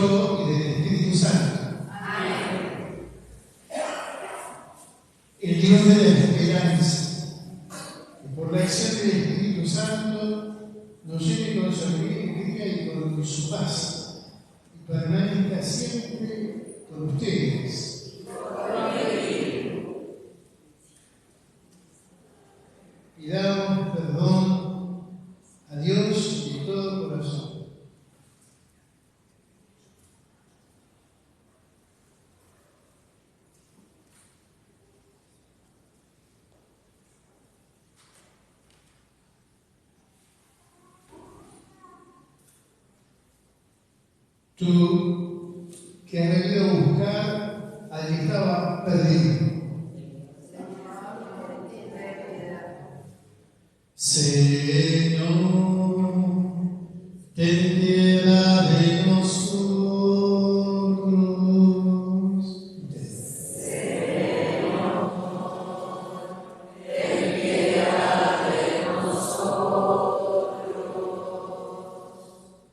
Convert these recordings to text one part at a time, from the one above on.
Hijo y del Espíritu Santo. Amén. El Dios de la esperanza, que por la acción del Espíritu Santo nos llene con su alegría y con su paz, y permanezca siempre con ustedes. Pidamos perdón a Dios de todo corazón. Tú que has venido a buscar al que estaba perdido. Señor, ten piedad de nosotros. Señor, ten piedad de nosotros.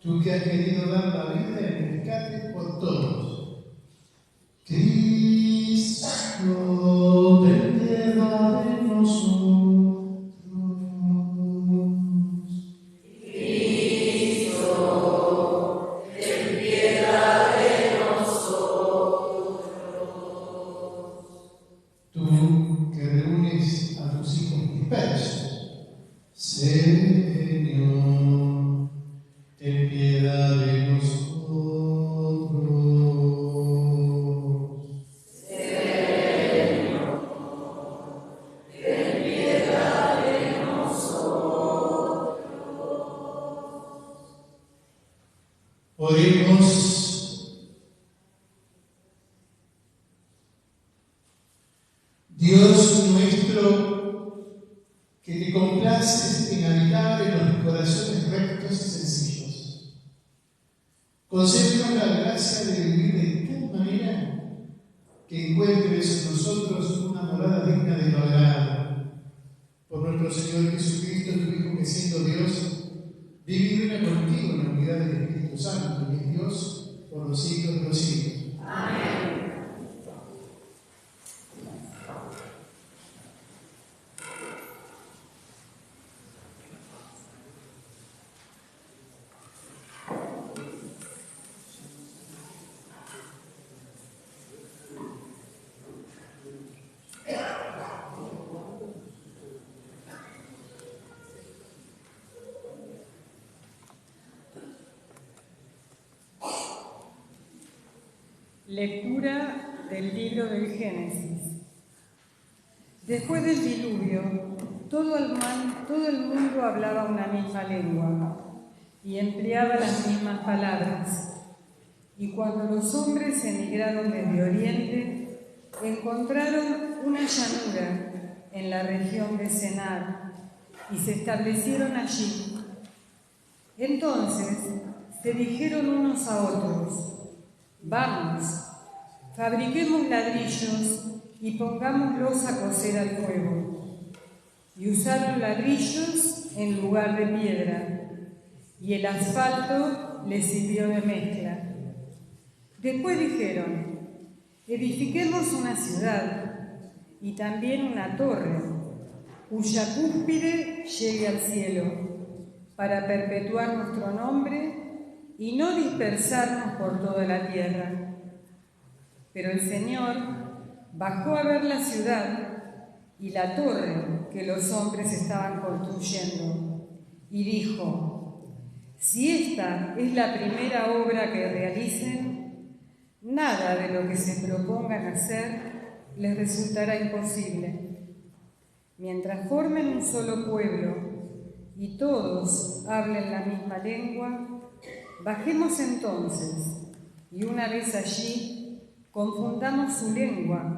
Tú que has querido dar la vida en rescate por todos. Cristo, ten piedad de nosotros. Señor, ten piedad de nosotros. Señor, ten piedad de nosotros. Oremos. Dios nuestro, que te complaces en habitar en los corazones rectos y sencillos, concédenos la gracia de vivir de tal manera que encuentres en nosotros una morada digna de tu agrado. Por nuestro Señor Jesucristo, tu Hijo, que siendo Dios, vive y reina contigo en la unidad del Espíritu Santo, y es Dios por los siglos de los siglos. Amén. Lectura del libro del Génesis. Después del diluvio, todo el mundo hablaba una misma lengua y empleaba las mismas palabras. Y cuando los hombres emigraron desde Oriente, encontraron una llanura en la región de Senar y se establecieron allí. Entonces se dijeron unos a otros: vamos, fabriquemos ladrillos y pongámoslos a cocer al fuego. Y usaron ladrillos en lugar de piedra, y el asfalto les sirvió de mezcla. Después dijeron: edifiquemos una ciudad y también una torre, cuya cúspide llegue al cielo, para perpetuar nuestro nombre y no dispersarnos por toda la tierra. Pero el Señor bajó a ver la ciudad y la torre que los hombres estaban construyendo y dijo: si esta es la primera obra que realicen, nada de lo que se propongan hacer les resultará imposible. Mientras formen un solo pueblo y todos hablen la misma lengua, bajemos entonces, y una vez allí, confundamos su lengua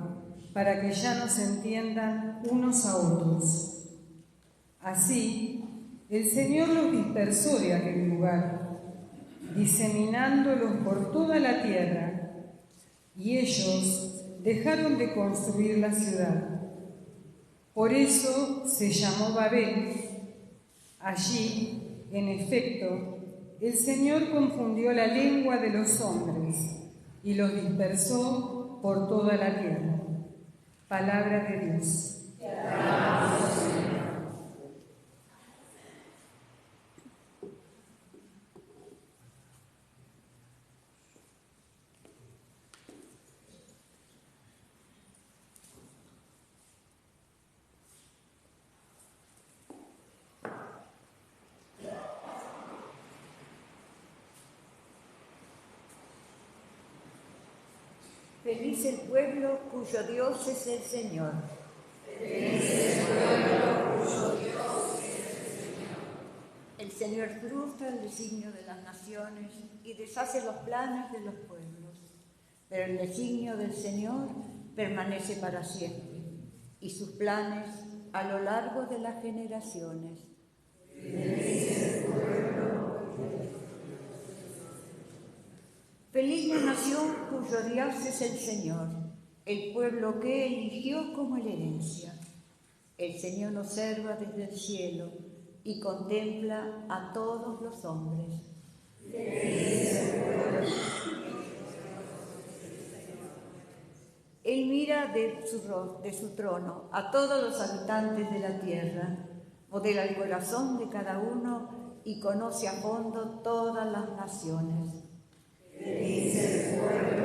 para que ya no se entiendan unos a otros. Así, el Señor los dispersó de aquel lugar, diseminándolos por toda la tierra, y ellos dejaron de construir la ciudad. Por eso se llamó Babel. Allí, en efecto, El Señor confundió la lengua de los hombres y los dispersó por toda la tierra. Palabra de Dios. Te alabamos, Señor. Feliz el pueblo cuyo Dios es el Señor. Feliz el pueblo cuyo Dios es el Señor. El Señor frustra el designio de las naciones y deshace los planes de los pueblos. Pero el designio del Señor permanece para siempre y sus planes a lo largo de las generaciones. Feliz el pueblo. Feliz la nación cuyo Dios es el Señor, el pueblo que eligió como la herencia. El Señor observa desde el cielo y contempla a todos los hombres. Feliz el pueblo. Él mira de su trono a todos los habitantes de la tierra, modela el corazón de cada uno y conoce a fondo todas las naciones. Feliz el pueblo.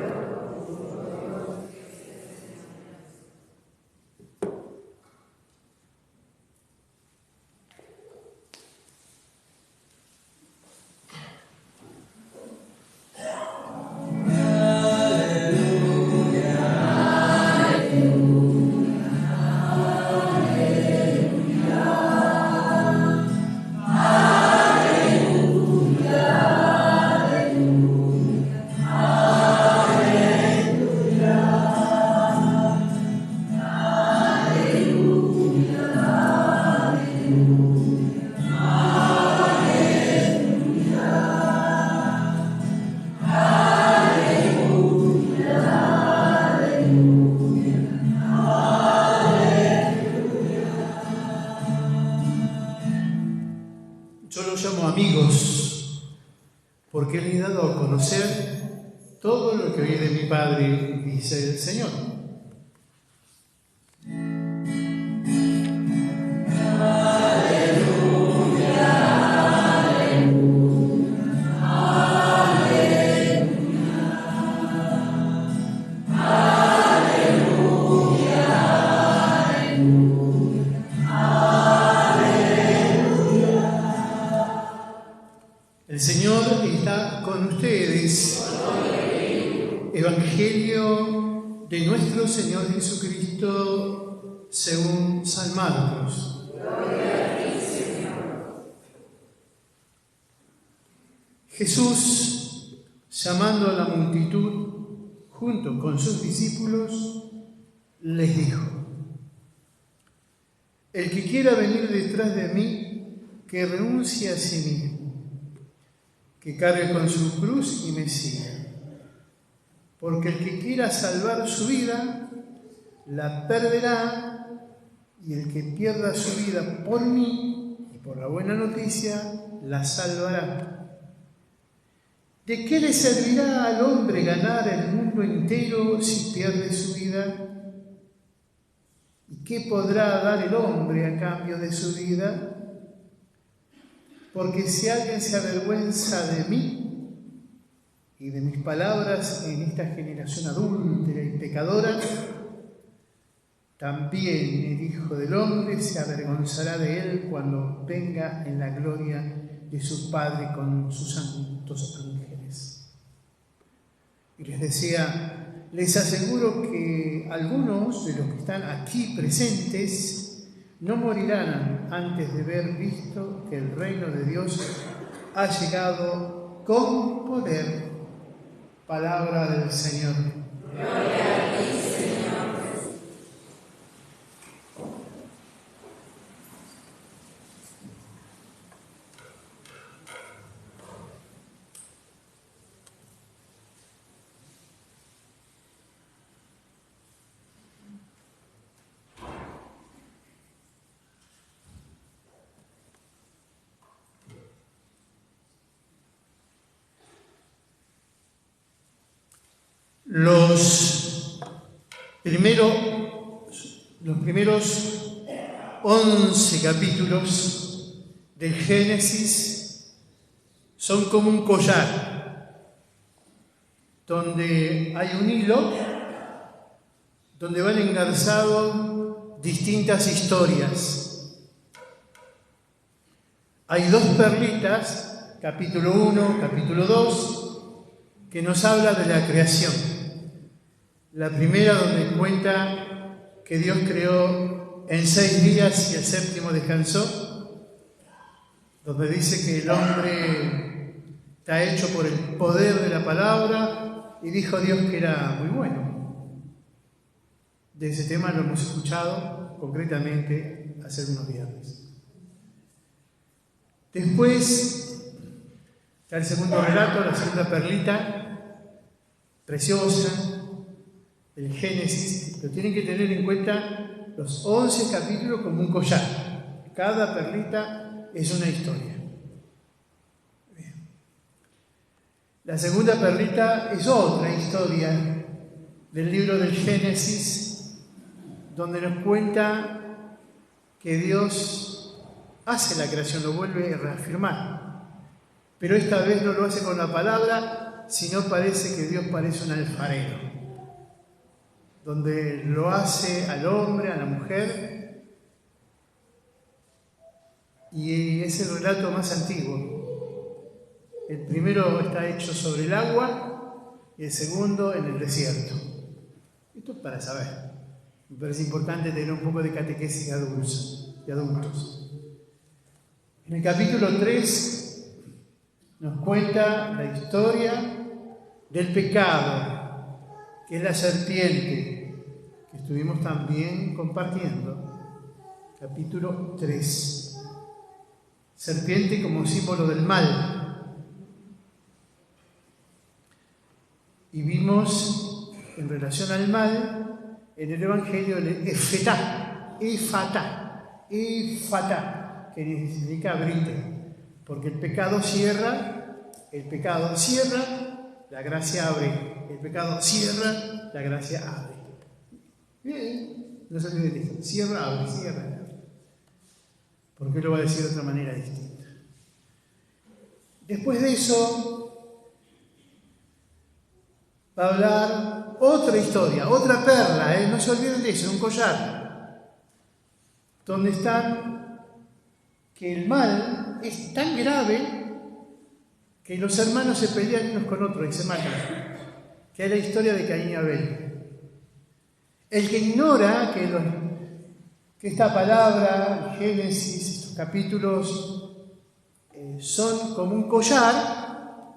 Yo los llamo amigos porque les he dado a conocer todo lo que oí de mi Padre, dice el Señor. El Señor está con ustedes. Evangelio de nuestro Señor Jesucristo según San Marcos. Jesús, llamando a la multitud junto con sus discípulos, les dijo: el que quiera venir detrás de mí, que renuncie a sí mismo, que cargue con su cruz y me siga. Porque el que quiera salvar su vida, la perderá, y el que pierda su vida por mí y por la buena noticia, la salvará. ¿De qué le servirá al hombre ganar el mundo entero si pierde su vida? ¿Y qué podrá dar el hombre a cambio de su vida? Porque si alguien se avergüenza de mí y de mis palabras en esta generación adúltera y pecadora, también el Hijo del Hombre se avergonzará de él cuando venga en la gloria de su Padre con sus santos ángeles. Y les decía, les aseguro que algunos de los que están aquí presentes no morirán antes de haber visto que el reino de Dios ha llegado con poder. Palabra del Señor. Gloria a ti, Señor. Los primeros 11 capítulos del Génesis son como un collar, donde hay un hilo, donde van engarzados distintas historias. Hay 2 perlitas, capítulo 1, capítulo 2, que nos habla de la creación. La primera donde cuenta que Dios creó en 6 días y el séptimo descansó, donde dice que el hombre está hecho por el poder de la palabra, y dijo Dios que era muy bueno. De ese tema lo hemos escuchado concretamente hace unos viernes. Después está el segundo relato, la segunda perlita, preciosa, el Génesis. Lo tienen que tener en cuenta los 11 capítulos como un collar. Cada perlita es una historia. Bien. La segunda perlita es otra historia del libro del Génesis, donde nos cuenta que Dios hace la creación, lo vuelve a reafirmar. Pero esta vez no lo hace con la palabra, sino parece que Dios parece un alfarero, donde lo hace al hombre, a la mujer, y es el relato más antiguo. El primero está hecho sobre el agua y el segundo en el desierto. Esto es para saber. Me parece importante tener un poco de catequesis de adultos. En el capítulo 3 nos cuenta la historia del pecado, que es la serpiente, que estuvimos también compartiendo. Capítulo 3. Serpiente como símbolo del mal. Y vimos, en relación al mal, en el Evangelio el Efatá, que significa abrirte, porque el pecado cierra, la gracia abre, el pecado cierra, la gracia abre. Bien, no se olvide de esto, cierra, abre. ¿Por qué lo va a decir de otra manera distinta? Después de eso, va a hablar otra historia, otra perla, no se olviden de eso, un collar, donde está que el mal es tan grave que los hermanos se pelean unos con otros y se matan, que es la historia de Caín y Abel. El que ignora que esta palabra, Génesis, estos capítulos, son como un collar,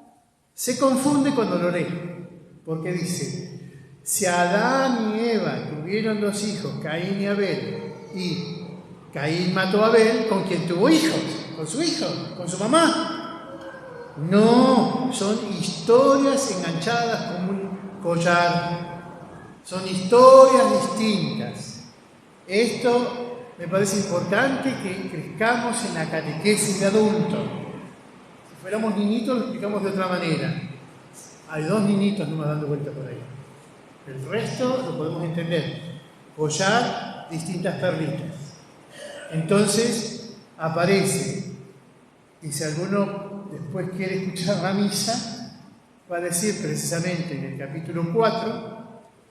se confunde cuando lo lee, porque dice: si Adán y Eva tuvieron 2 hijos, Caín y Abel, y Caín mató a Abel, ¿con quién tuvo hijos? ¿Con su hijo? ¿Con su mamá? No, son historias enganchadas como un collar. Son historias distintas. Esto me parece importante, que crezcamos en la catequesis de adultos. Si fuéramos niñitos lo explicamos de otra manera. Hay 2 niñitos nomás dando vueltas por ahí. El resto lo podemos entender. Collar, distintas perlitas. Entonces aparece, y si alguno después quiere escuchar la misa, va a decir precisamente en el capítulo 4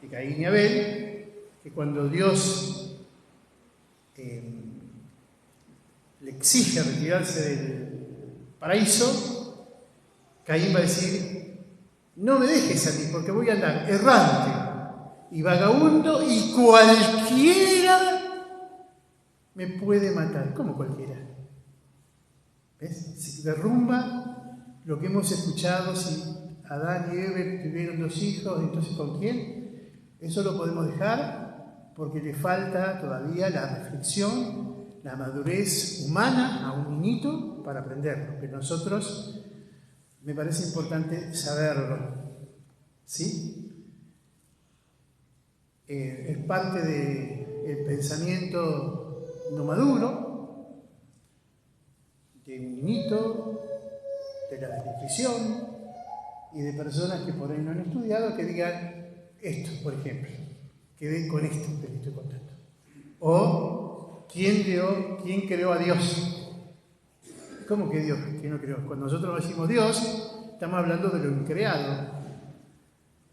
de Caín y Abel, que cuando Dios le exige retirarse del paraíso, Caín va a decir: no me dejes a mí, porque voy a andar errante y vagabundo, y cualquiera me puede matar. ¿Cómo cualquiera? ¿Ves? Se derrumba lo que hemos escuchado. Si Adán y Eva tuvieron 2 hijos, entonces ¿con quién? Eso lo podemos dejar porque le falta todavía la reflexión, la madurez humana a un niñito para aprenderlo. Pero nosotros, me parece importante saberlo, ¿sí? Es parte del pensamiento no maduro, de un niñito, de la desnutrición y de personas que por ahí no han estudiado, que digan: esto, por ejemplo, quedé con esto que le estoy contando. O, ¿quién creó a Dios? ¿Cómo que Dios? ¿Quién lo creó? Cuando nosotros decimos Dios, estamos hablando de lo increado,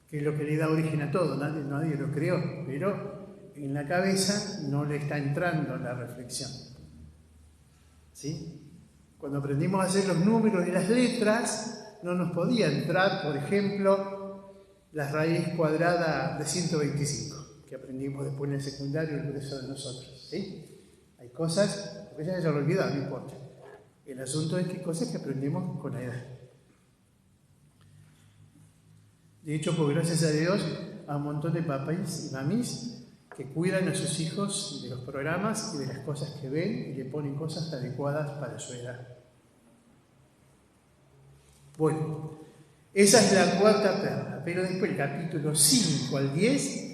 que es lo que le da origen a todo. Nadie lo creó, pero en la cabeza no le está entrando la reflexión. ¿Sí? Cuando aprendimos a hacer los números y las letras, no nos podía entrar, por ejemplo, la raíz cuadrada de 125, que aprendimos después en el secundario, el grueso de nosotros. ¿Sí? Hay cosas, porque ya se lo olvidado, no importa. El asunto es que hay cosas que aprendemos con la edad. De hecho, pues gracias a Dios, a un montón de papás y mamis que cuidan a sus hijos de los programas y de las cosas que ven y le ponen cosas adecuadas para su edad. Bueno, esa es la cuarta perla, pero después el capítulo 5 al 10,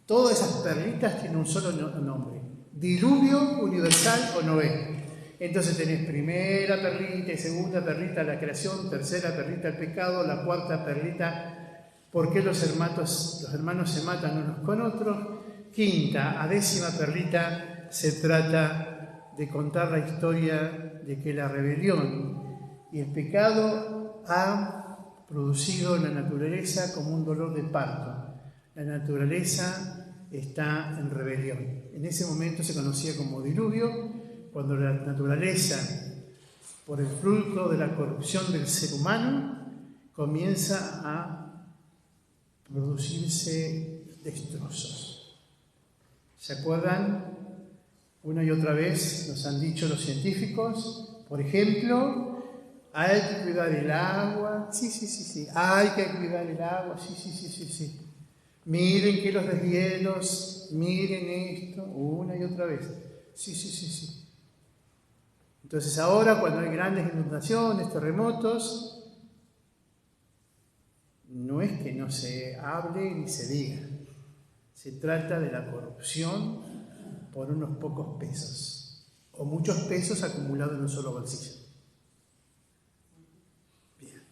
todas esas perlitas tienen un solo nombre: diluvio universal o Noé. Entonces tenés primera perlita y segunda perlita la creación, tercera perlita el pecado, la cuarta perlita por qué los hermanos se matan unos con otros, quinta a décima perlita se trata de contar la historia de que la rebelión y el pecado ha producido en la naturaleza como un dolor de parto. La naturaleza está en rebelión. En ese momento se conocía como diluvio, cuando la naturaleza, por el fruto de la corrupción del ser humano, comienza a producirse destrozos. ¿Se acuerdan? Una y otra vez nos han dicho los científicos, por ejemplo, hay que cuidar el agua, sí, hay que cuidar el agua, sí. Miren que los deshielos, miren esto, una y otra vez, sí. Entonces ahora, cuando hay grandes inundaciones, terremotos, no es que no se hable ni se diga. Se trata de la corrupción por unos pocos pesos, o muchos pesos acumulados en un solo bolsillo. Bien.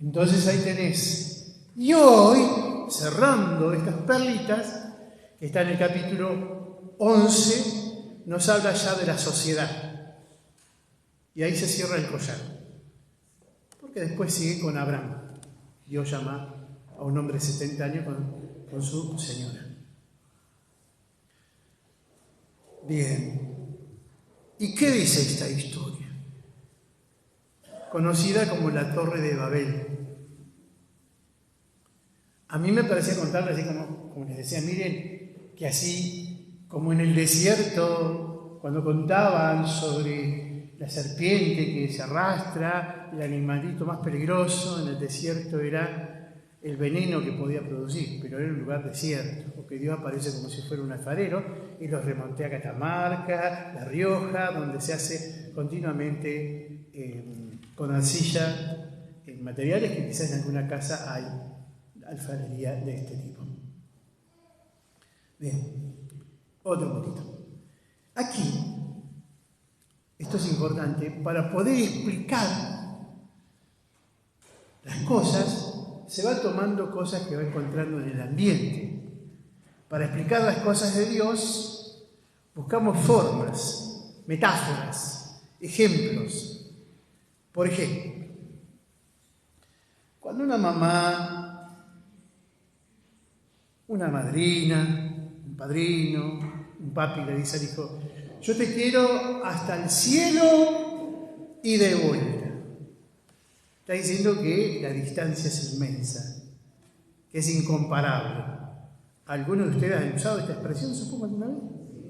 Entonces ahí tenés. Y hoy, cerrando estas perlitas, que está en el capítulo 11, nos habla ya de la sociedad. Y ahí se cierra el collar. Porque después sigue con Abraham. Dios llama a un hombre de 70 años con su señora. Bien. ¿Y qué dice esta historia? Conocida como la Torre de Babel. A mí me parecía contarla así como les decía, miren, que así como en el desierto, cuando contaban sobre la serpiente que se arrastra, el animalito más peligroso en el desierto era el veneno que podía producir, pero era un lugar desierto, porque Dios aparece como si fuera un alfarero y los remonté a Catamarca, La Rioja, donde se hace continuamente con arcilla, materiales que quizás en alguna casa hay alfarería de este tipo. Bien, otro poquito. Aquí, esto es importante, para poder explicar las cosas, se va tomando cosas que va encontrando en el ambiente. Para explicar las cosas de Dios, buscamos formas, metáforas, ejemplos. Por ejemplo, cuando una mamá, una madrina, un padrino, un papi le dice al hijo: yo te quiero hasta el cielo y de vuelta. Está diciendo que la distancia es inmensa, que es incomparable. ¿Algunos de ustedes han usado esta expresión, supongo, alguna vez?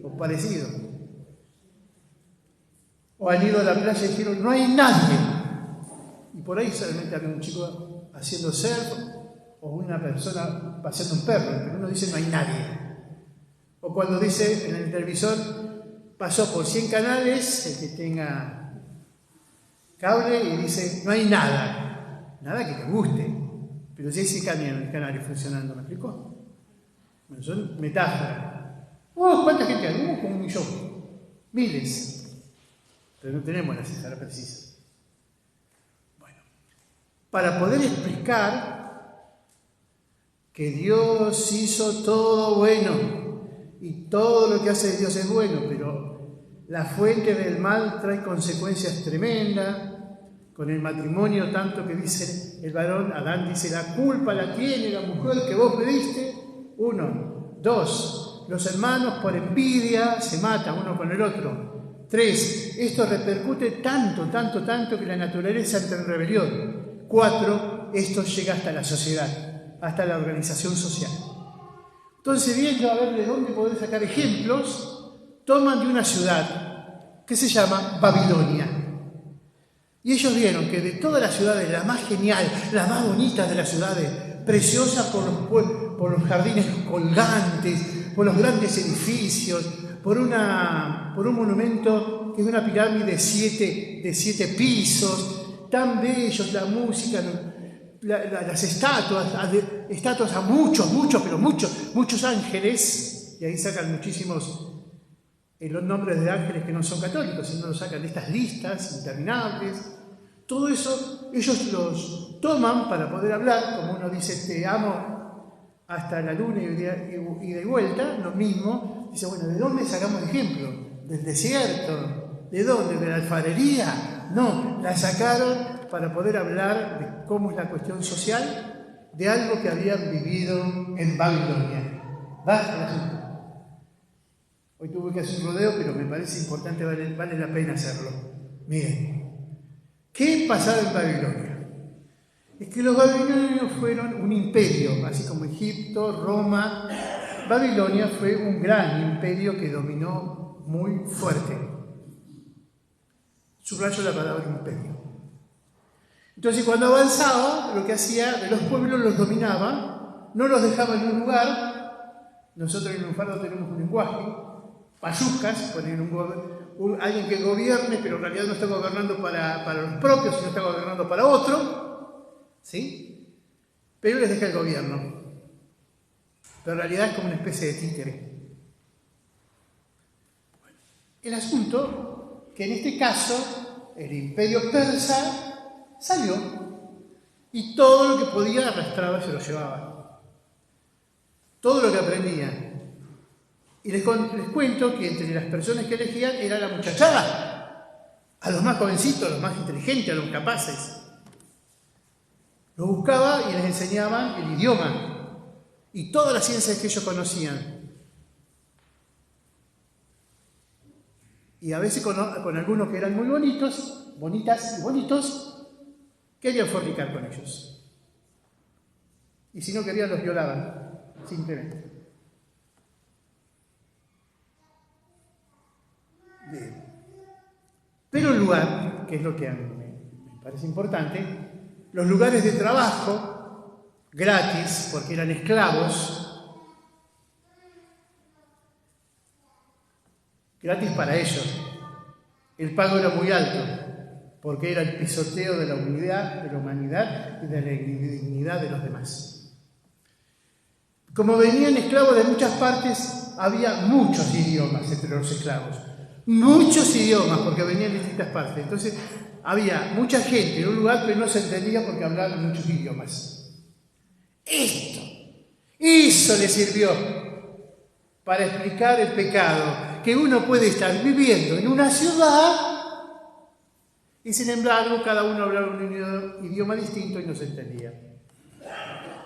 ¿O parecido? ¿O han ido a la playa y dijeron: no hay nadie? Y por ahí solamente había un chico haciendo surf o una persona paseando un perro, pero uno dice: no hay nadie. O cuando dice en el televisor: pasó por 100 canales, el que tenga cable, y dice: no hay nada. Nada que te guste. Pero si hay 100 canales funcionando, ¿me explicó? Bueno, son metáforas. ¿Cuánta gente hay? Como 1 millón. Miles. Pero no tenemos la cifra precisa. Bueno, para poder explicar que Dios hizo todo bueno y todo lo que hace Dios es bueno, pero la fuente del mal trae consecuencias tremendas. Con el matrimonio, tanto que dice el varón, Adán dice, la culpa la tiene la mujer que vos me diste. 1. 2. Los hermanos por envidia se matan uno con el otro. 3. Esto repercute tanto que la naturaleza entra en rebelión. 4. Esto llega hasta la sociedad, hasta la organización social. Entonces, viendo a ver de dónde poder sacar ejemplos, toman de una ciudad que se llama Babilonia. Y ellos vieron que de todas las ciudades, la más genial, la más bonita de las ciudades, preciosa por los jardines colgantes, por los grandes edificios, por un monumento que es una pirámide de siete pisos, tan bellos, la música, las estatuas a muchos ángeles, y ahí sacan muchísimos los nombres de ángeles que no son católicos, sino los sacan de estas listas interminables. Todo eso ellos los toman para poder hablar, como uno dice, te amo hasta la luna y de vuelta, lo mismo. Dice, bueno, ¿de dónde sacamos ejemplo? ¿Del desierto? ¿De dónde? ¿De la alfarería? No, la sacaron para poder hablar de cómo es la cuestión social de algo que habían vivido en Babilonia. Hoy tuve que hacer un rodeo, pero me parece importante, vale la pena hacerlo. Miren, ¿qué pasaba en Babilonia? Es que los babilonios fueron un imperio, así como Egipto, Roma. Babilonia fue un gran imperio que dominó muy fuerte. Subrayo la palabra imperio. Entonces, cuando avanzaba, lo que hacía, de los pueblos los dominaba, no los dejaba en un lugar. Nosotros en Lunfardo tenemos un lenguaje, payuscas, poner alguien que gobierne, pero en realidad no está gobernando para los propios, sino está gobernando para otro, ¿sí? Pero les deja el gobierno. Pero en realidad es como una especie de títere. Bueno, el asunto, que en este caso, el imperio persa salió y todo lo que podía arrastraba se lo llevaba. Todo lo que aprendía. Y les cuento que entre las personas que elegían era la muchachada, a los más jovencitos, a los más inteligentes, a los capaces. Los buscaba y les enseñaban el idioma y todas las ciencias que ellos conocían. Y a veces con algunos que eran muy bonitas y bonitos, querían fornicar con ellos. Y si no querían, los violaban, simplemente. Bien. Pero el lugar, que es lo que a mí me parece importante, los lugares de trabajo gratis, porque eran esclavos, gratis para ellos. El pago era muy alto, porque era el pisoteo de la humanidad y de la dignidad de los demás. Como venían esclavos de muchas partes, había muchos idiomas entre los esclavos. Muchos idiomas, porque venían de distintas partes. Entonces, había mucha gente en un lugar que no se entendía porque hablaban muchos idiomas. Eso le sirvió para explicar el pecado, que uno puede estar viviendo en una ciudad y sin embargo cada uno hablaba un idioma distinto y no se entendía.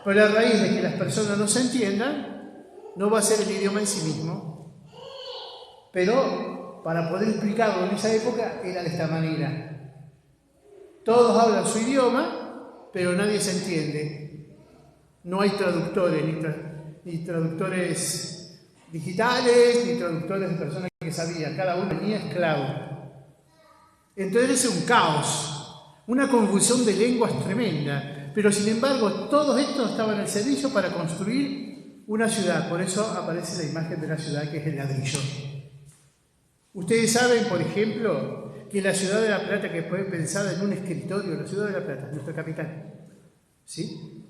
Pero a raíz de que las personas no se entiendan, no va a ser el idioma en sí mismo, pero para poder explicarlo en esa época era de esta manera. Todos hablan su idioma, pero nadie se entiende. No hay traductores, ni traductores digitales, ni traductores de personas que sabían. Cada uno venía esclavo. Entonces es un caos, una confusión de lenguas tremenda. Pero sin embargo, todos estos estaban al servicio para construir una ciudad. Por eso aparece la imagen de la ciudad, que es el ladrillo. Ustedes saben, por ejemplo, que la ciudad de La Plata, que fue pensada en un escritorio, la ciudad de La Plata, nuestra capital, ¿sí?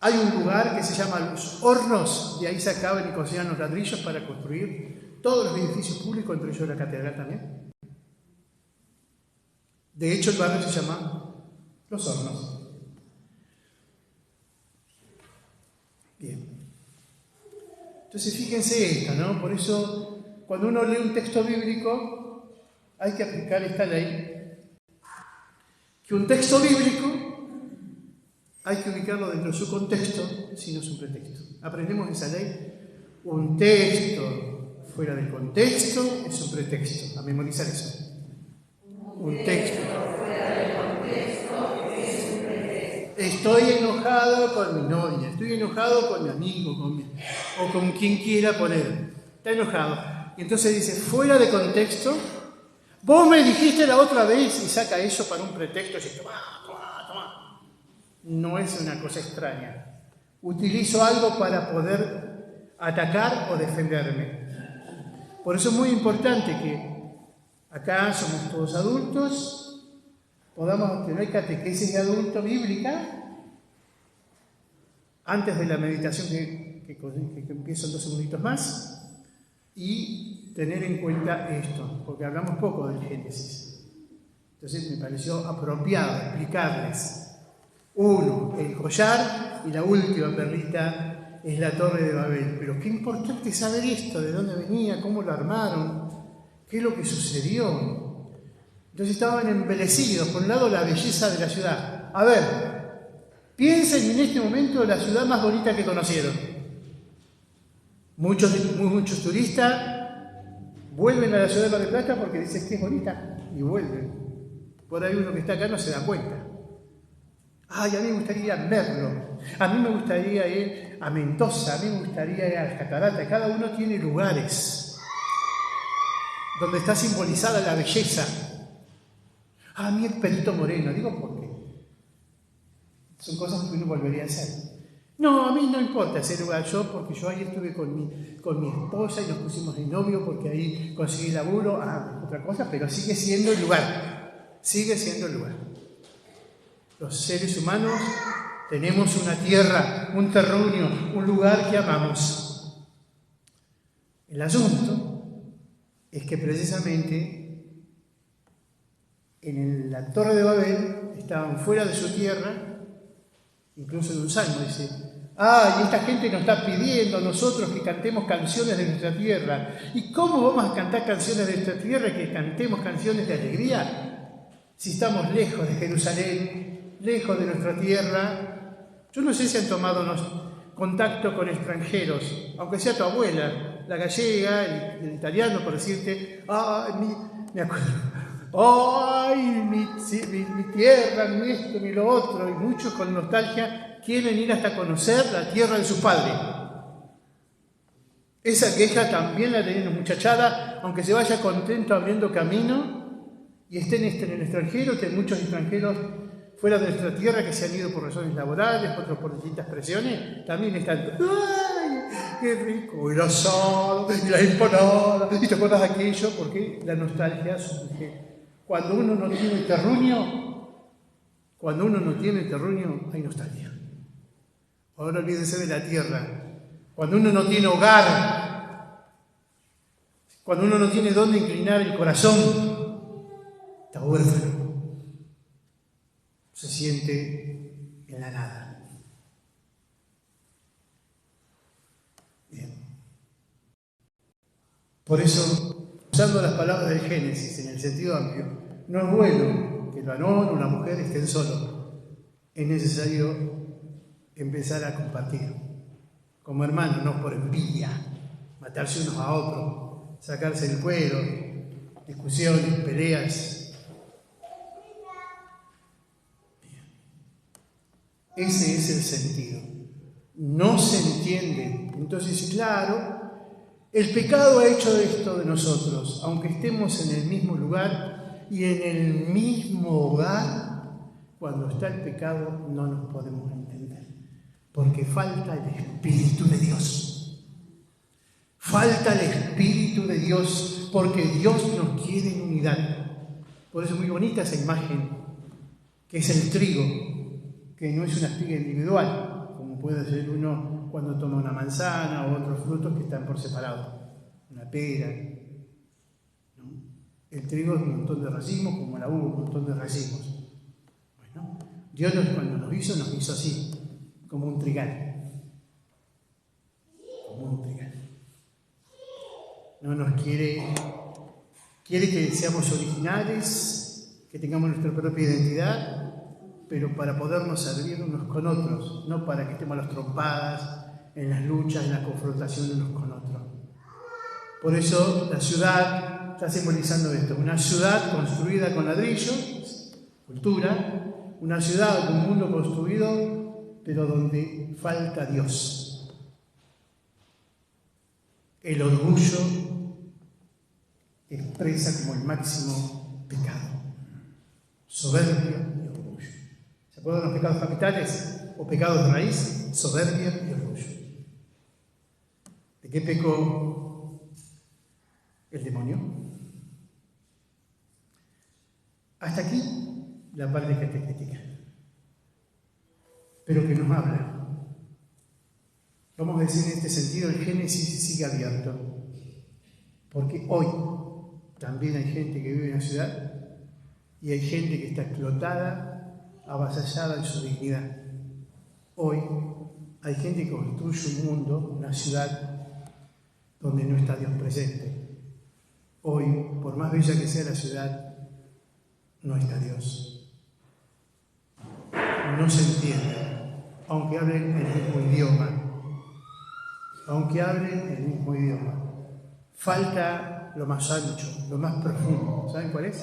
Hay un lugar que se llama Los Hornos, de ahí sacaban y cocinaban los ladrillos para construir todos los edificios públicos, entre ellos la catedral también. De hecho, el barrio se llama Los Hornos. Entonces fíjense esto, ¿no? Por eso cuando uno lee un texto bíblico hay que aplicar esta ley, que un texto bíblico hay que ubicarlo dentro de su contexto, si no es un pretexto. Aprendemos esa ley. Un texto fuera del contexto es un pretexto. A memorizar eso. Un texto fuera del contexto es un pretexto. Estoy enojado con mi novia, estoy enojado con mi amigo, o con quien quiera poner. Está enojado. Y entonces dice, fuera de contexto, vos me dijiste la otra vez, y saca eso para un pretexto y dice, toma. No es una cosa extraña. Utilizo algo para poder atacar o defenderme. Por eso es muy importante que acá somos todos adultos, podamos tener catequesis de adulto bíblica antes de la meditación que empiezo en 2 segunditos más, y tener en cuenta esto, porque hablamos poco del Génesis. Entonces me pareció apropiado explicarles. Uno, el collar, y la última perlita es la Torre de Babel. Pero qué importante saber esto, de dónde venía, cómo lo armaron, qué es lo que sucedió. Entonces estaban embelecidos, por un lado la belleza de la ciudad. A ver, piensen en este momento la ciudad más bonita que conocieron. Muchos turistas vuelven a la ciudad de Mar del Plata porque dicen que es bonita y vuelven. Por ahí uno que está acá no se da cuenta. Ay, a mí me gustaría ir a Merlo, a mí me gustaría ir a Mendoza, a mí me gustaría ir a las cataratas. Cada uno tiene lugares donde está simbolizada la belleza. A mí el Perito Moreno, digo por qué. Son cosas que uno volvería a hacer. No, a mí no importa ese lugar, porque yo ahí estuve con mi esposa y nos pusimos de novio porque ahí conseguí laburo, otra cosa, pero sigue siendo el lugar. Sigue siendo el lugar. Los seres humanos tenemos una tierra, un terruño, un lugar que amamos. El asunto es que precisamente en la Torre de Babel estaban fuera de su tierra, incluso en un salmo dice, y esta gente nos está pidiendo a nosotros que cantemos canciones de nuestra tierra. ¿Y cómo vamos a cantar canciones de nuestra tierra, que cantemos canciones de alegría, si estamos lejos de Jerusalén, lejos de nuestra tierra? Yo no sé si han tomado contacto con extranjeros, aunque sea tu abuela, la gallega, el italiano, por decirte, me acuerdo, mi tierra, mi esto, mi lo otro, y muchos con nostalgia quieren ir hasta conocer la tierra de su padre. Esa queja también la tiene una muchachada, aunque se vaya contento abriendo camino y estén en el extranjero, que hay muchos extranjeros fuera de nuestra tierra que se han ido por razones laborales, otros por distintas presiones, también están, ¡ay, qué rico! El asado, y las empanadas, y te acuerdas de aquello, porque la nostalgia surge. Cuando uno no tiene terruño, hay nostalgia. Ahora olvídense de la tierra. Cuando uno no tiene hogar, cuando uno no tiene dónde inclinar el corazón, está huérfano. Se siente en la nada. Bien. Por eso, usando las palabras del Génesis en el sentido amplio, no es bueno que el varón o la mujer estén solos. Es necesario empezar a compartir como hermanos, no por envidia, matarse unos a otros, sacarse el cuero, discusiones, peleas. Ese es el sentido. No se entiende. Entonces, claro, el pecado ha hecho esto de nosotros, aunque estemos en el mismo lugar y en el mismo hogar, cuando está el pecado no nos podemos entender, porque falta el Espíritu de Dios. Falta el Espíritu de Dios, porque Dios nos quiere en unidad. Por eso es muy bonita esa imagen, que es el trigo, que no es una espiga individual, como puede ser uno cuando toma una manzana o otros frutos que están por separado, una pera, ¿no? El trigo es un montón de racimos, como la uva, un montón de racimos. Bueno, Dios cuando nos hizo así, como un trigal. Como un trigal. no nos quiere que seamos originales, que tengamos nuestra propia identidad, pero para podernos servir unos con otros, no para que estemos a las trompadas, en las luchas, en la confrontación unos con otros. Por eso la ciudad está simbolizando esto, una ciudad construida con ladrillos, cultura, una ciudad, un mundo construido, pero donde falta Dios. El orgullo expresa como el máximo pecado, soberbia y orgullo. ¿Se acuerdan los pecados capitales o pecados de raíz? Soberbia y orgullo. ¿De qué pecó el demonio? Hasta aquí la parte que te critica, pero que nos habla. Vamos a decir en este sentido, el Génesis sigue abierto, porque hoy también hay gente que vive en la ciudad y hay gente que está explotada, avasallada en su dignidad. Hoy hay gente que construye un mundo, una ciudad, donde no está Dios presente. Hoy, por más bella que sea la ciudad, no está Dios. No se entiende, aunque hablen el mismo idioma. Aunque hablen el mismo idioma. Falta lo más ancho, lo más profundo. ¿Saben cuál es?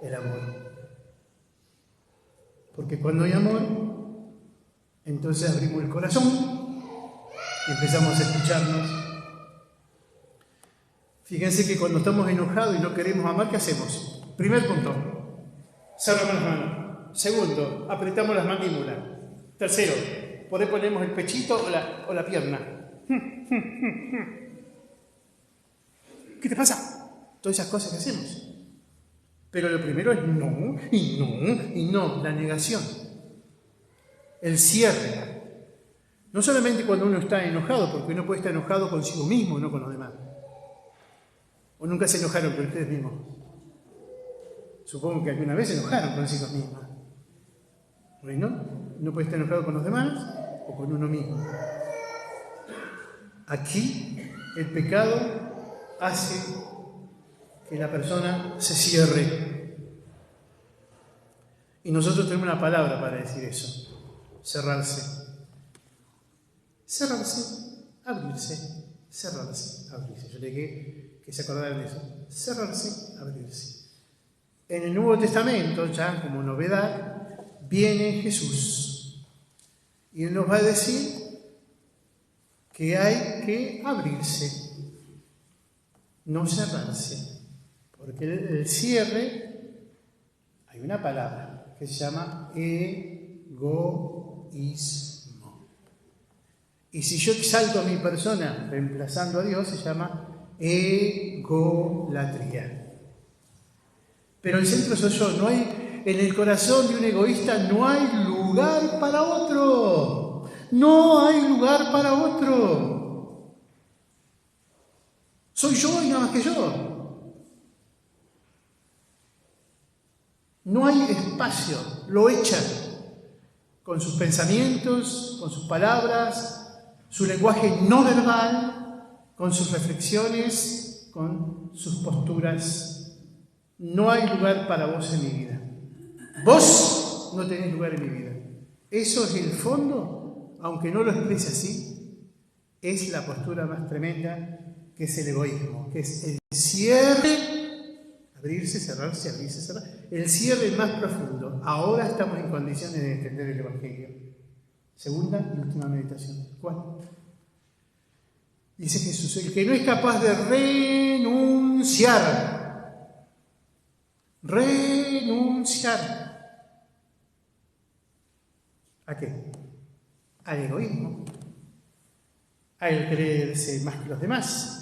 El amor. Porque cuando hay amor, entonces abrimos el corazón y empezamos a escucharnos. Fíjense que cuando estamos enojados y no queremos amar, ¿qué hacemos? Primer punto, cerramos las manos. Segundo, apretamos las mandíbulas. Tercero, por ahí ponemos el pechito o la pierna. ¿Qué te pasa? Todas esas cosas que hacemos. Pero lo primero es no, y no, y no, la negación. El cierre. No solamente cuando uno está enojado, porque uno puede estar enojado consigo mismo, no con los demás. ¿O nunca se enojaron con ustedes mismos? Supongo que alguna vez se enojaron consigo mismos. Bueno, uno puede estar enojado con los demás o con uno mismo. Aquí el pecado hace que la persona se cierre. Y nosotros tenemos una palabra para decir eso: cerrarse. Cerrarse, abrirse, cerrarse, abrirse. Yo le dije que se acordaran de eso. Cerrarse, abrirse. En el Nuevo Testamento, ya como novedad, viene Jesús y Él nos va a decir que hay que abrirse, no cerrarse. Porque el cierre, hay una palabra que se llama egoísmo. Y si yo exalto a mi persona reemplazando a Dios, se llama egolatría. Pero el centro soy yo. No hay, en el corazón de un egoísta no hay lugar para otro. No hay lugar para otro. Soy yo y nada más que yo. No hay espacio. Lo echan con sus pensamientos, con sus palabras, su lenguaje no verbal, con sus reflexiones, con sus posturas. No hay lugar para vos en mi vida. Vos no tenés lugar en mi vida. Eso es el fondo, aunque no lo exprese así, es la postura más tremenda, que es el egoísmo, que es el cierre, abrirse, cerrarse, cerrar. El cierre más profundo. Ahora estamos en condiciones de entender el Evangelio. Segunda y última meditación. ¿Cuál? Dice Jesús: el que no es capaz de renunciar. Renunciar. ¿A qué? Al egoísmo. Al creerse más que los demás.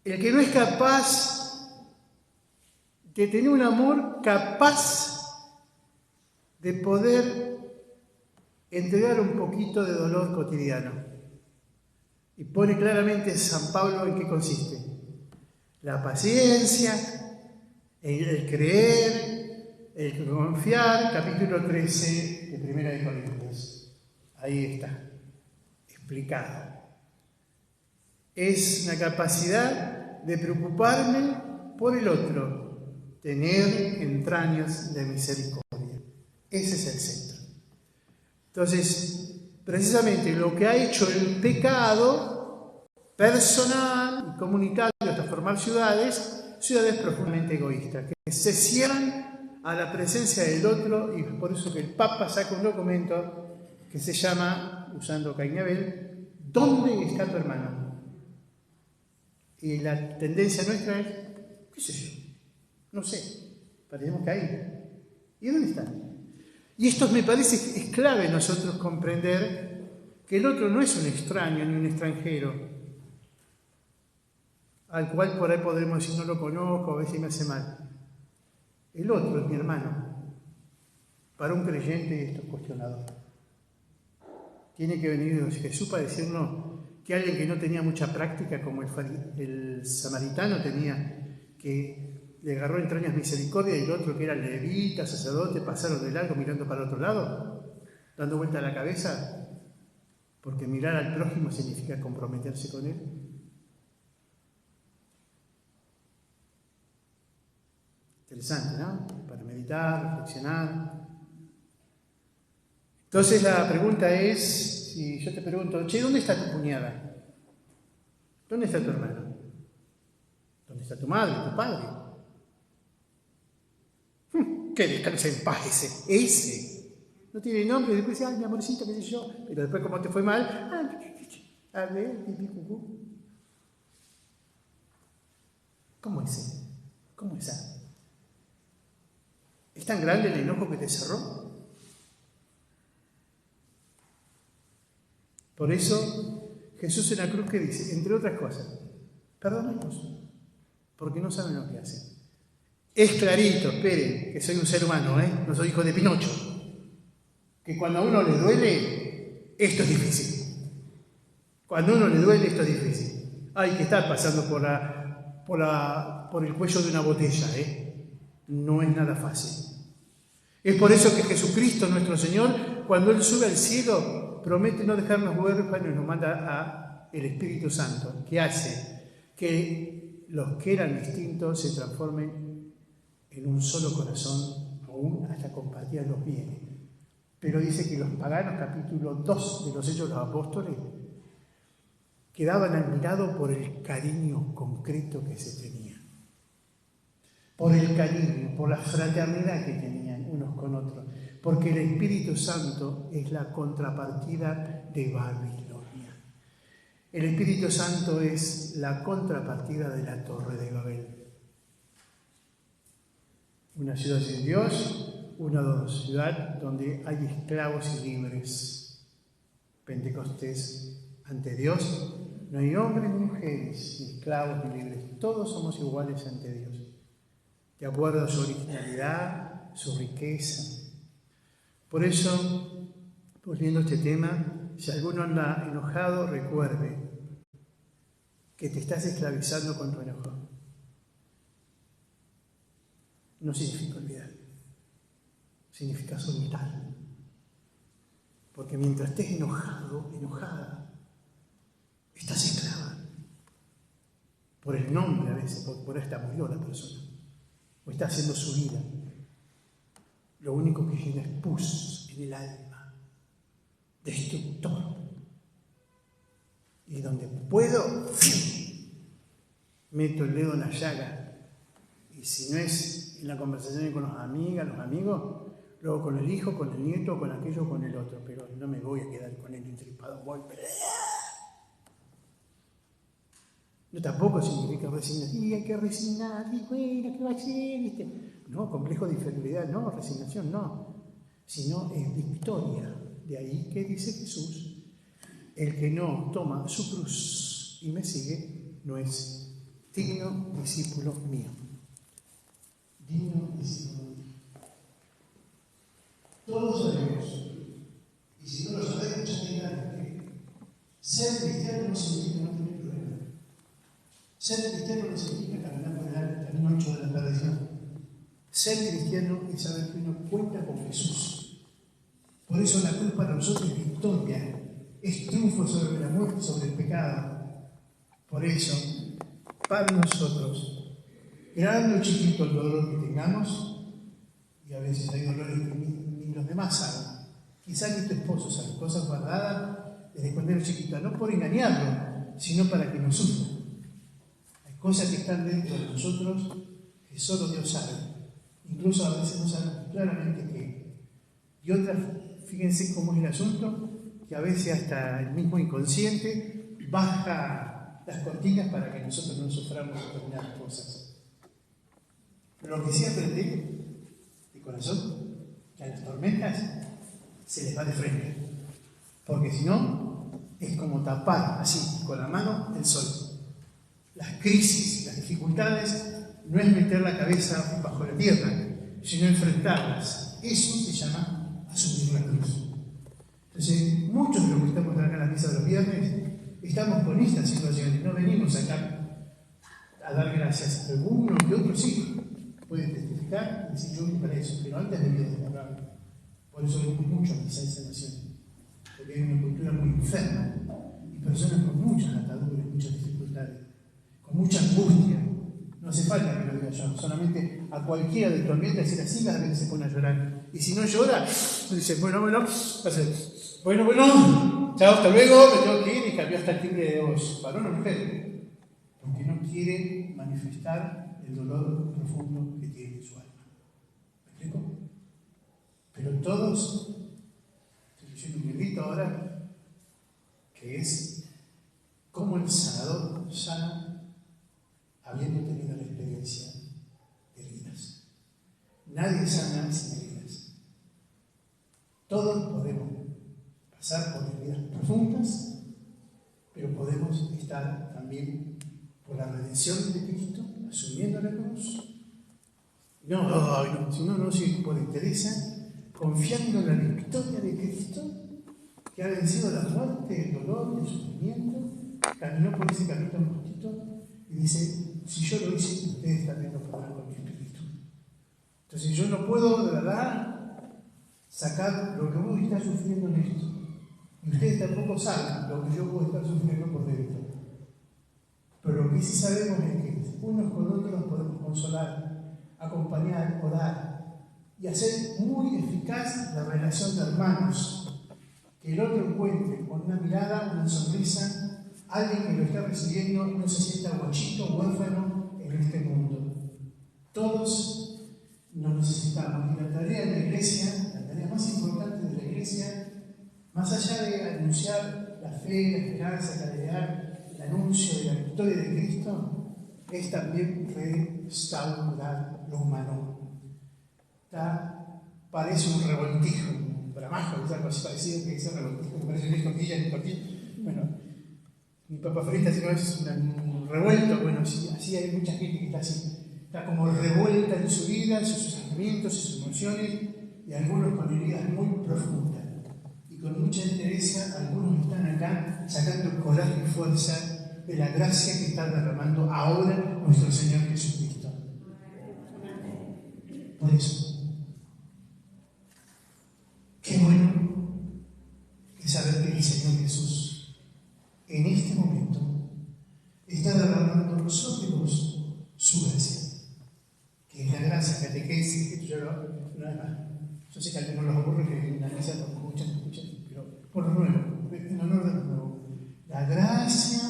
El que no es capaz de tener un amor capaz de poder entregar un poquito de dolor cotidiano. Y pone claramente San Pablo en qué consiste: la paciencia, el creer, el confiar, capítulo 13 de 1 Corintios. Ahí está, explicado. Es una capacidad de preocuparme por el otro, tener entrañas de misericordia. Ese es el centro. Entonces, precisamente lo que ha hecho el pecado personal y comunitario hasta formar ciudades profundamente egoístas, que se cierran a la presencia del otro, y es por eso que el Papa saca un documento que se llama, usando Caín y Abel, ¿dónde está tu hermano? Y la tendencia nuestra es, qué sé yo, no sé, parecemos que ahí. ¿Y dónde está? Y esto me parece que es clave nosotros comprender que el otro no es un extraño ni un extranjero, al cual por ahí podremos decir no lo conozco, a veces me hace mal. El otro es mi hermano. Para un creyente esto es cuestionador. Tiene que venir Jesús para decirnos que alguien que no tenía mucha práctica, como el samaritano tenía, que le agarró entrañas misericordia, y el otro que era levita, sacerdote, pasaron de largo mirando para otro lado, dando vuelta a la cabeza, porque mirar al prójimo significa comprometerse con él. Interesante, ¿no? Para meditar, reflexionar. Entonces la pregunta es, si yo te pregunto, che, ¿dónde está tu cuñada? ¿Dónde está tu hermano? ¿Dónde está tu madre, tu padre? Que descanse en paz ese. No tiene nombre, y después dice, ay, mi amorcito, qué sé yo. Pero después, como te fue mal, a ver, pipí, cucú. ¿Cómo ese? ¿Cómo esa? ¿Es tan grande el enojo que te cerró? Por eso, Jesús en la cruz, que dice, entre otras cosas, perdónanos, porque no saben lo que hacen. Es clarito, esperen, que soy un ser humano, no soy hijo de Pinocho, que cuando a uno le duele, esto es difícil. Cuando a uno le duele, esto es difícil. Hay que estar pasando por el cuello de una botella, no es nada fácil. Es por eso que Jesucristo, nuestro Señor, cuando Él sube al cielo, promete no dejarnos huérfanos y nos manda el Espíritu Santo, que hace que los que eran distintos se transformen en un solo corazón, aún hasta compartir los bienes. Pero dice que los paganos, capítulo 2 de los Hechos de los Apóstoles, quedaban admirados por el cariño concreto que se tenía. Por el cariño, por la fraternidad que tenían unos con otros. Porque el Espíritu Santo es la contrapartida de Babilonia. El Espíritu Santo es la contrapartida de la Torre de Babel. Una ciudad sin Dios, una ciudad donde hay esclavos y libres. Pentecostés, ante Dios no hay hombres ni mujeres, ni esclavos ni libres. Todos somos iguales ante Dios, de acuerdo a su originalidad, su riqueza. Por eso, volviendo a este tema, si alguno anda enojado, recuerde que te estás esclavizando con tu enojo. No significa olvidar, significa soltar. Porque mientras estés enojado, enojada, estás esclava. Por el nombre a veces, por esta murió la persona, o está haciendo su vida. Lo único que llena es pus en el alma, destructor. Y donde puedo, meto el dedo en la llaga. Y si no es en la conversación con las amigas, los amigos, luego con el hijo, con el nieto, con aquello, con el otro. Pero no me voy a quedar con él entripado. No, tampoco significa resignación. Y hay que resignar, y bueno, ¿qué va a ser? ¿Viste? No, complejo de inferioridad, no, resignación, no. Sino es victoria. De ahí que dice Jesús, el que no toma su cruz y me sigue, no es digno discípulo mío. Digno discípulo mío. Todos sabemos, y si no lo sabemos, muchas veces, ser cristiano no significa no tener problemas. Ser cristiano no significa caminar por el camino ancho de la perdición. Ser cristiano es saber que uno cuenta con Jesús. Por eso la cruz para nosotros es victoria, es triunfo sobre la muerte, sobre el pecado. Por eso, para nosotros, grande o chiquito el dolor que tengamos, y a veces hay dolores que ni los demás saben, quizás ni tu esposo sabe, cosas guardadas desde cuando era chiquito, no por engañarlo, sino para que no sufra. Hay cosas que están dentro de nosotros que solo Dios sabe. Incluso a veces no sabemos claramente qué. Y otras, fíjense cómo es el asunto, que a veces hasta el mismo inconsciente baja las cortinas para que nosotros no suframos determinadas cosas. Pero lo que sí aprendí de corazón, que a las tormentas se les va de frente. Porque si no, es como tapar así, con la mano, el sol. Las crisis, las dificultades, no es meter la cabeza bajo la tierra, sino enfrentarlas. Eso se llama asumir la cruz. Entonces, muchos de los que estamos acá en la misa de los viernes, estamos con estas situaciones, no venimos acá a dar gracias. Algunos y otros sí pueden testificar y decir yo vine para eso, pero antes debía desgarrarme. Por eso venimos mucho a misa de sanación, porque hay una cultura muy enferma y personas con muchas ataduras, muchas dificultades, con mucha angustia. No hace falta que lo diga yo, solamente a cualquiera de tu ambiente decir así, las veces se pone a llorar. Y si no llora, dice, bueno, chao, hasta luego, me tengo que ir, y cambió hasta el timbre de voz, varón o mujer, porque no quiere manifestar el dolor profundo que tiene en su alma. ¿Me explico? Pero todos, estoy leyendo un librito ahora, que es cómo el sanador sana habiendo tenido la experiencia de heridas. Nadie sana sin heridas. Todos podemos pasar por heridas profundas, pero podemos estar también por la redención de Cristo, asumiendo la cruz. Si por interés, confiando en la victoria de Cristo, que ha vencido la muerte, el dolor, el sufrimiento, caminó por ese camino angustito y dice, si yo lo hice, ustedes también lo podrán con mi espíritu. Entonces yo no puedo, de verdad, sacar lo que vos estás sufriendo en esto. Y ustedes tampoco saben lo que yo puedo estar sufriendo por dentro. Pero lo que sí sabemos es que unos con otros podemos consolar, acompañar, orar y hacer muy eficaz la relación de hermanos. Que el otro encuentre con una mirada, una sonrisa, alguien que lo está recibiendo no se sienta guachito, huérfano en este mundo. Todos nos necesitamos. Y la tarea de la iglesia, la tarea más importante de la iglesia, más allá de anunciar la fe, la esperanza, la caridad, el anuncio de la victoria de Cristo, es también restaurar lo humano. Parece un revoltijo, un bramajo, es algo así parecido que ese revoltijo, que parece una tortilla. Bueno, mi papa frita, si no es un revuelto, bueno, así hay mucha gente que está así. Está como revuelta en su vida, en sus sentimientos, en sus emociones, y algunos con heridas muy profundas. Y con mucha entereza, algunos están acá sacando coraje y fuerza de la gracia que está derramando ahora nuestro Señor Jesucristo. Por eso, qué bueno es saber que el Señor Jesús, en este momento, está derramando a nosotros su gracia. Que es la gracia, catequesis, que yo yo sé que a algunos los ocurre que en la misa no escuchan, pero por lo nuevo, en honor de lo nuevo. La gracia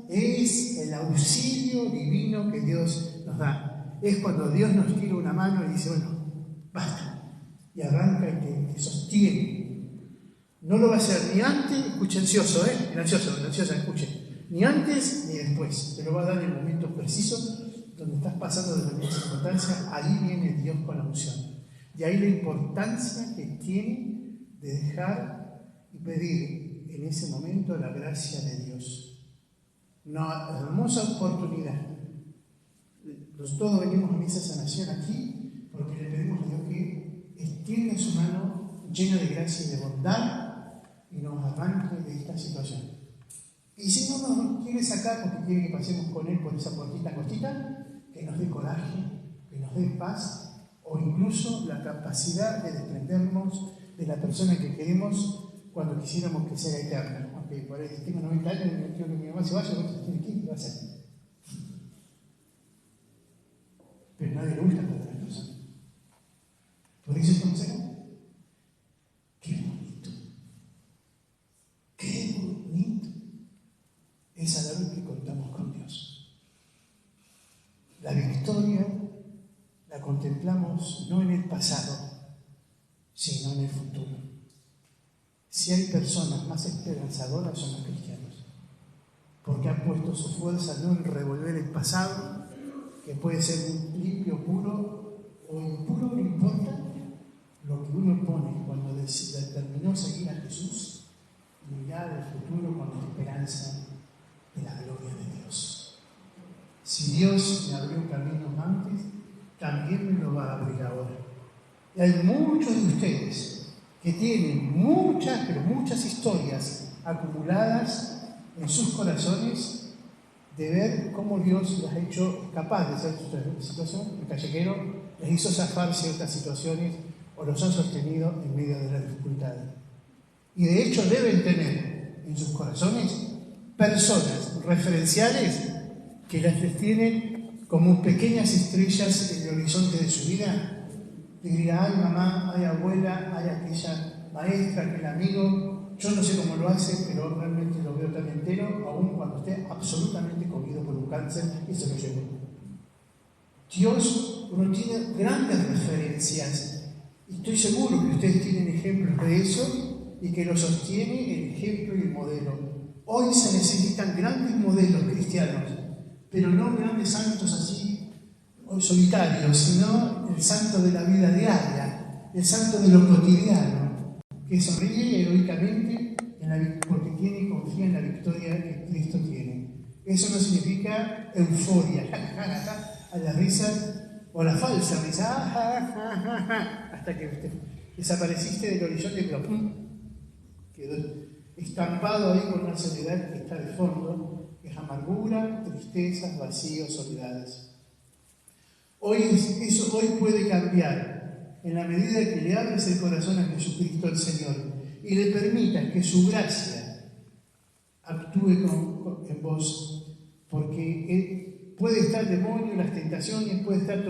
es el auxilio divino que Dios nos da. Es cuando Dios nos tira una mano y dice, bueno, basta, y arranca y te sostiene. No lo va a hacer ni antes, escucha ansiosa, escuche, ni antes ni después, te lo va a dar en momentos precisos donde estás pasando de la circunstancia. Ahí viene Dios con la unción. De ahí la importancia que tiene de dejar y pedir en ese momento la gracia de Dios. Una hermosa oportunidad. Todos venimos a misa de sanación aquí porque le pedimos a Dios que extienda su mano llena de gracia y de bondad y nos arranque de esta situación. Y si no nos quiere sacar porque quiere que pasemos con Él por esa puertita costita, que nos dé coraje, que nos dé paz, o incluso la capacidad de desprendernos de la persona que queremos cuando quisiéramos que sea eterna. Aunque por ahí tengo 90 años y no quiero que mi mamá se vaya, entonces tiene que ir y va a ser. Pero a nadie le gusta perder a la persona. Por eso estamos acá. Qué bonito. Qué bonito es a la vez que contamos con Dios. La victoria la contemplamos no en el pasado, sino en el futuro. Si hay personas más esperanzadoras son los cristianos, porque han puesto su fuerza no en revolver el pasado, que puede ser limpio, puro o impuro, no importa. Lo que uno pone cuando determinó seguir a Jesús, mirar el futuro con la esperanza de la gloria de Dios. Si Dios me abrió caminos antes, también me lo va a abrir ahora. Y hay muchos de ustedes que tienen muchas, pero muchas historias acumuladas en sus corazones de ver cómo Dios les ha hecho capaz de hacer esta situación. El callejero les hizo zafar ciertas situaciones o los ha sostenido en medio de las dificultades. Y de hecho deben tener en sus corazones personas referenciales que las tienen como pequeñas estrellas en el horizonte de su vida. Y diría, ay mamá, ay abuela, ay aquella maestra, aquel amigo, yo no sé cómo lo hace, pero realmente lo veo tan entero, aun cuando esté absolutamente comido por un cáncer y se lo llevó. Dios, uno tiene grandes referencias. Y estoy seguro que ustedes tienen ejemplos de eso y que lo sostiene el ejemplo y el modelo. Hoy se necesitan grandes modelos cristianos, pero no grandes santos así solitarios, sino el santo de la vida diaria, el santo de lo cotidiano, que sonríe heroicamente porque tiene y confía en la victoria que Cristo tiene. Eso no significa euforia, a la risa o la falsa risa, hasta que desapareciste del horizonte, pero quedó estampado ahí con una soledad que está de fondo, que es amargura, tristezas, vacíos, soledades. Hoy puede cambiar en la medida que le abres el corazón a Jesucristo el Señor y le permitas que su gracia actúe en vos, porque puede estar el demonio, las tentaciones, puede estar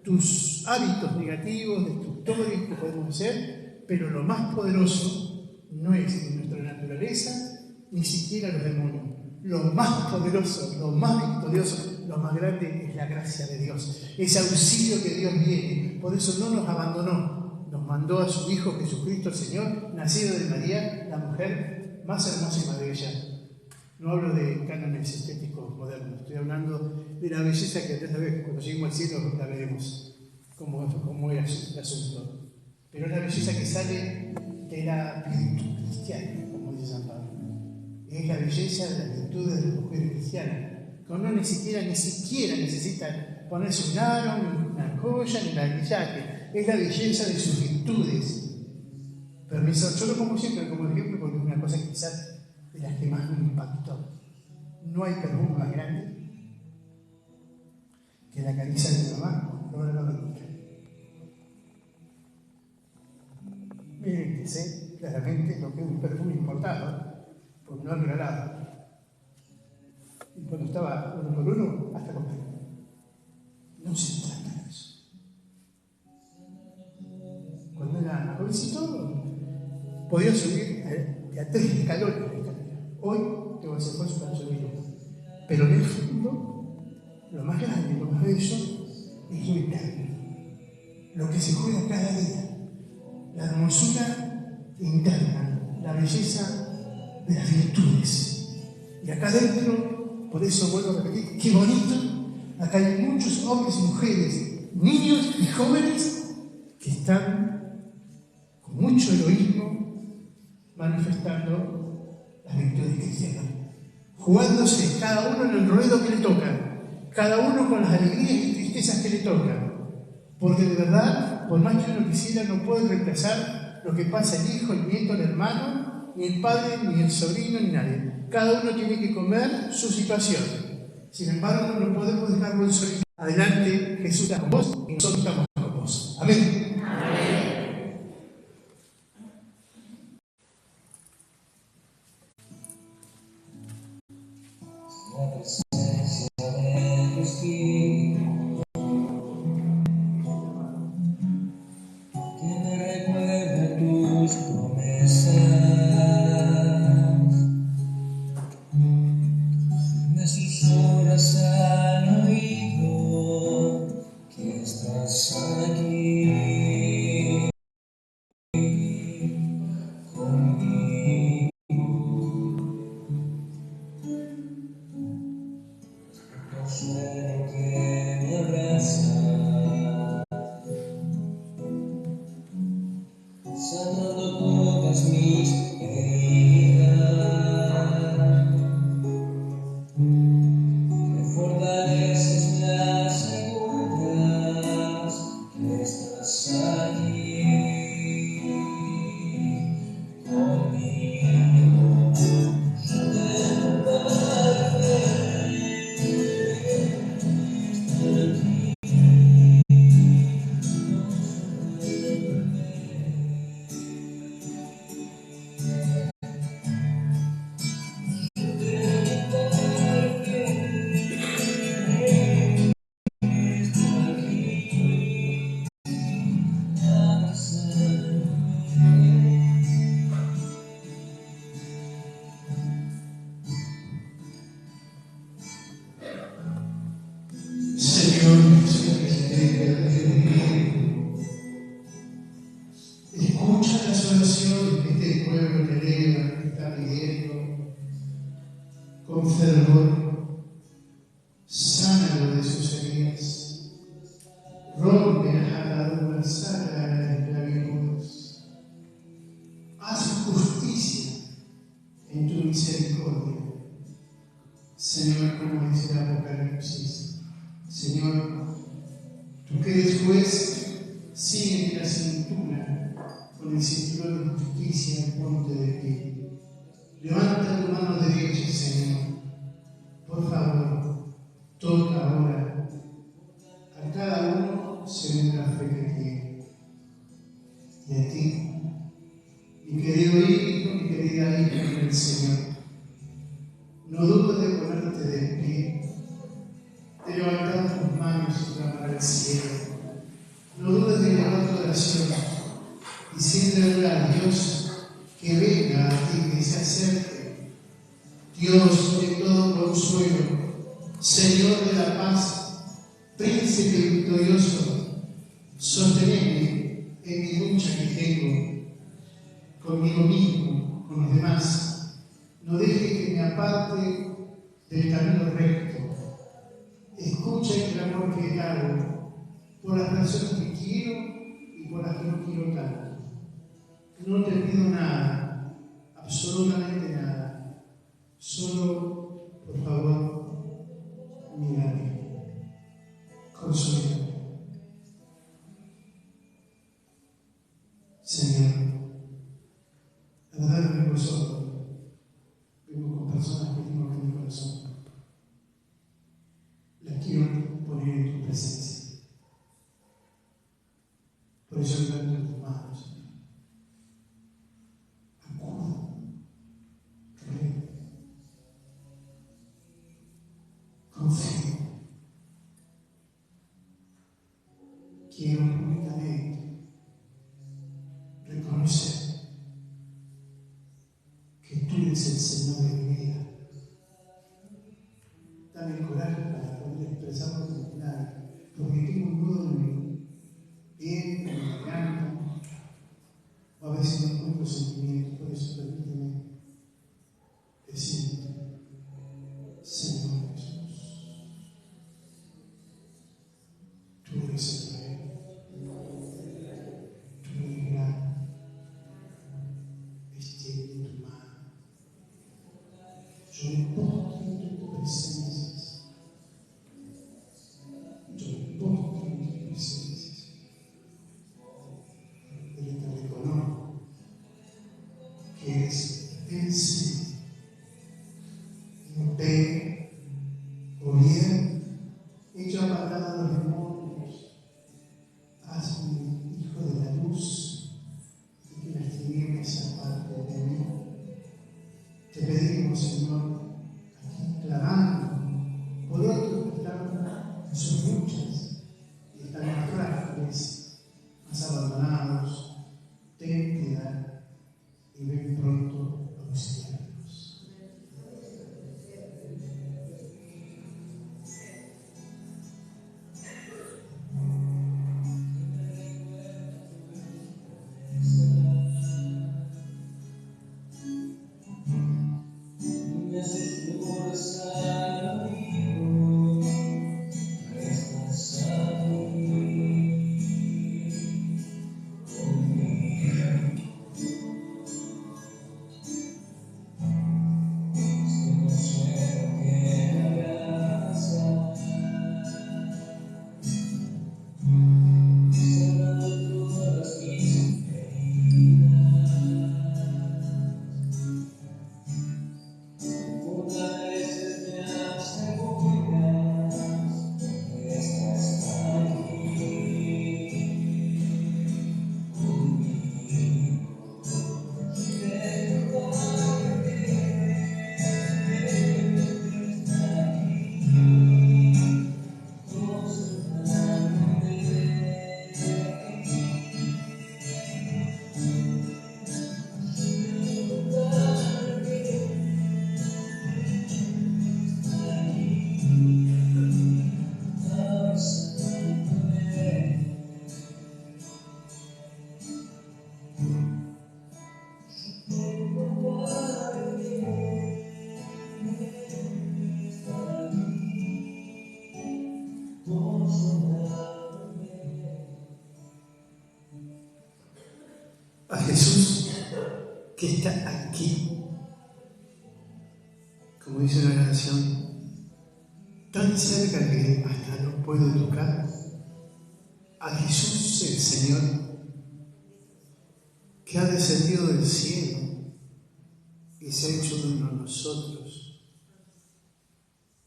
tus hábitos negativos, destructores que podemos hacer, pero lo más poderoso no es ni nuestra naturaleza, ni siquiera los demonios. Lo más poderoso, lo más victorioso, lo más grande es la gracia de Dios. Ese auxilio que Dios viene. Por eso no nos abandonó. Nos mandó a su Hijo Jesucristo el Señor, nacido de María, la mujer más hermosa y más bella. No hablo de cánones estéticos modernos. Estoy hablando de la belleza que otra vez, cuando lleguemos al cielo, la veremos. Cómo era el asunto. Pero es la belleza que sale de la virtud cristiana, como dice San Pablo. Es la belleza de las virtudes de la mujer cristiana, que no ni siquiera necesita ponerse un aro, ni una joya, ni un maquillaje. Es la belleza de sus virtudes. Permiso, yo lo pongo siempre como ejemplo porque es una cosa quizás de las que más me impactó. No hay perfume más grande que la caricia de mi mamá, no la nunca. Miren que sé claramente lo que es un perfume importado, porque no es regalado. Y cuando estaba uno por uno, hasta compré. No se trata de eso. Cuando era jovencito, podía subir a 3 escalones de escalera. Hoy tengo que hacer esfuerzo para subir. Pero en el fondo, lo más grande, lo más bello, es lo interno. Lo que se juega cada día. La hermosura interna, la belleza de las virtudes. Y acá dentro, por eso vuelvo a repetir, qué bonito, acá hay muchos hombres y mujeres, niños y jóvenes que están con mucho heroísmo manifestando las virtudes cristianas, jugándose cada uno en el ruedo que le toca, cada uno con las alegrías y tristezas que le tocan, porque de verdad, por más que uno quisiera, no puede reemplazar lo que pasa el hijo, el nieto, el hermano, ni el padre, ni el sobrino, ni nadie. Cada uno tiene que comer su situación. Sin embargo, no podemos dejarlo en solitario. Adelante, Jesús está con vos y nosotros estamos con vos. Amén. Amén. Señor, escucha las oraciones que este pueblo te eleva, que está pidiendo con fervor. Sánalo de sus heridas, rompe las ataduras, saca las esclavitudes. Haz justicia en tu misericordia. Señor, como dice el Apocalipsis, Señor, tú que eres juez, síguete la cintura con el cinturón de justicia y ponte de pie. Levanta tu mano derecha, Señor. Por favor, toca ahora a cada uno según la fe que tiene. Y a ti, mi querido hijo, mi querida hija del Señor, no dudes de ponerte de pie, de levantar tus manos y clamar al cielo. No dudes de elevar tu oración, diciéndole a Dios que venga a ti, que se acerque. Dios de todo consuelo, Señor de la paz, Príncipe victorioso, sosteneme en mi lucha que tengo conmigo mismo, con los demás. No deje que me aparte del camino recto. Escucha el clamor que hago por las personas que quiero y por las que no quiero tanto. No te pido nada, absolutamente nada. Solo, por favor, mírame, consuélame. Señor, la verdad vengo solo, vengo con personas que tengo en mi corazón. Las quiero poner en tu presencia. Por eso levanto tus manos. Acudo, creo, confío. Quiero públicamente reconocer que tú eres el Señor de mi vida. Dame el coraje para poder expresarlo con claridad, porque tengo un nudo en mi piel, en mi garganta, o a veces no encuentro sentimientos. Por eso permíteme decirte, Señor Jesús, tú eres el Rey. a Jesús que está aquí, como dice una canción, tan cerca que hasta lo puedo tocar, a Jesús el Señor, que ha descendido del cielo y se ha hecho uno de nosotros,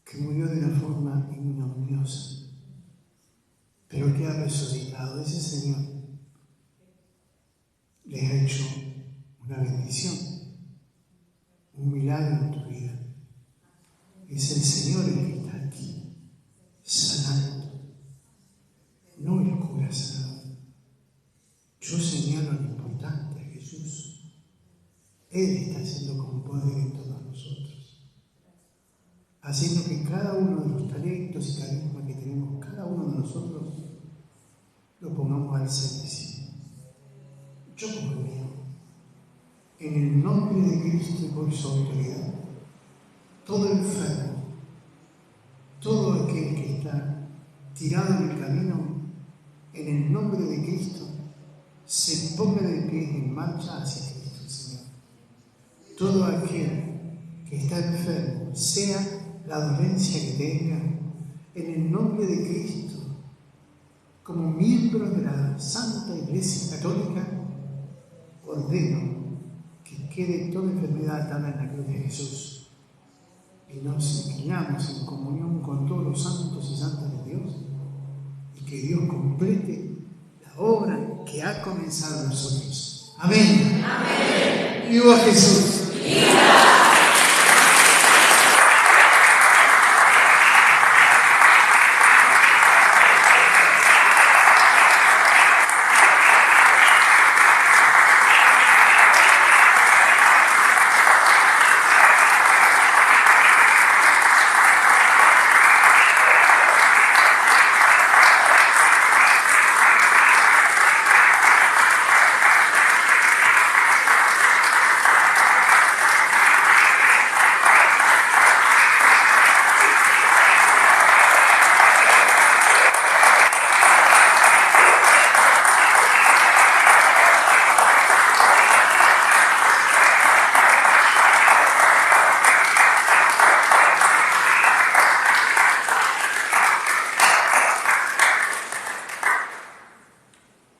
que murió de una forma ignominiosa, pero que ha resucitado. Ese Señor les ha hecho una bendición, un milagro en tu vida. Es el Señor el que está aquí, sanando, no el cura sanado. Yo señalo lo importante a Jesús. Él está haciendo con poder en todos nosotros, haciendo que cada uno de los talentos y carismas que tenemos, cada uno de nosotros, lo pongamos al servicio. Yo como el mío, en el nombre de Cristo y por su autoridad, todo enfermo, todo aquel que está tirado en el camino, en el nombre de Cristo, se ponga de pie en marcha hacia Cristo el Señor. Todo aquel que está enfermo, sea la dolencia que tenga, en el nombre de Cristo, como miembros de la Santa Iglesia Católica, ordeno que quede toda enfermedad atada en la cruz de Jesús y nos inclinamos en comunión con todos los santos y santas de Dios, y que Dios complete la obra que ha comenzado en nosotros. Amén. Amén. ¡Viva Jesús! ¡Viva!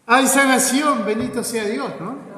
Hay sanación, bendito sea Dios, ¿no?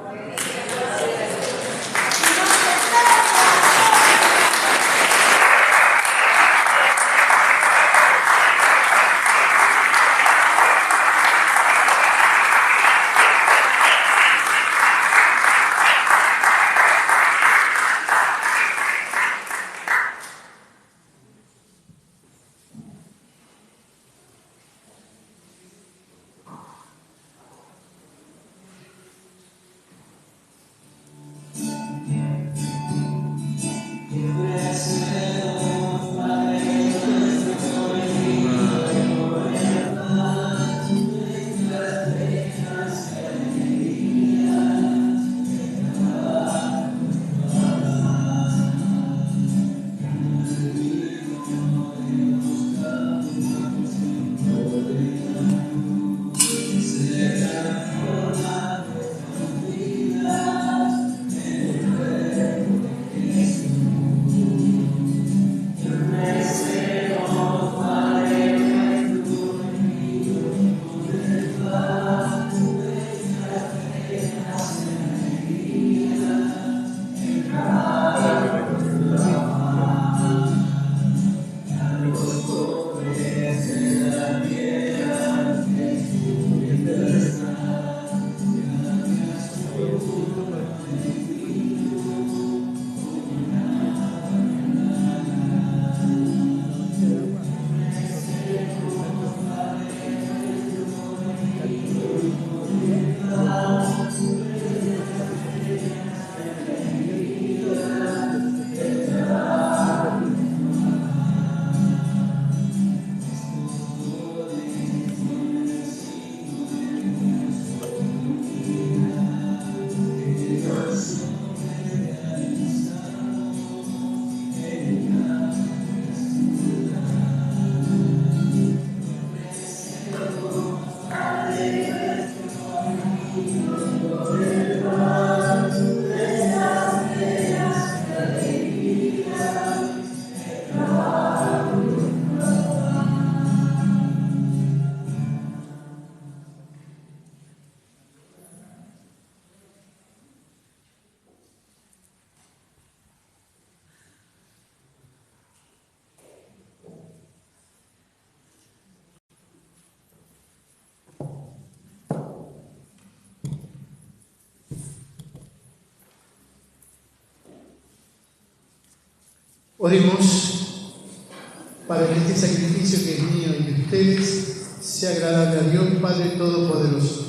Oremos para que este sacrificio que es mío y de ustedes sea agradable a Dios Padre Todopoderoso.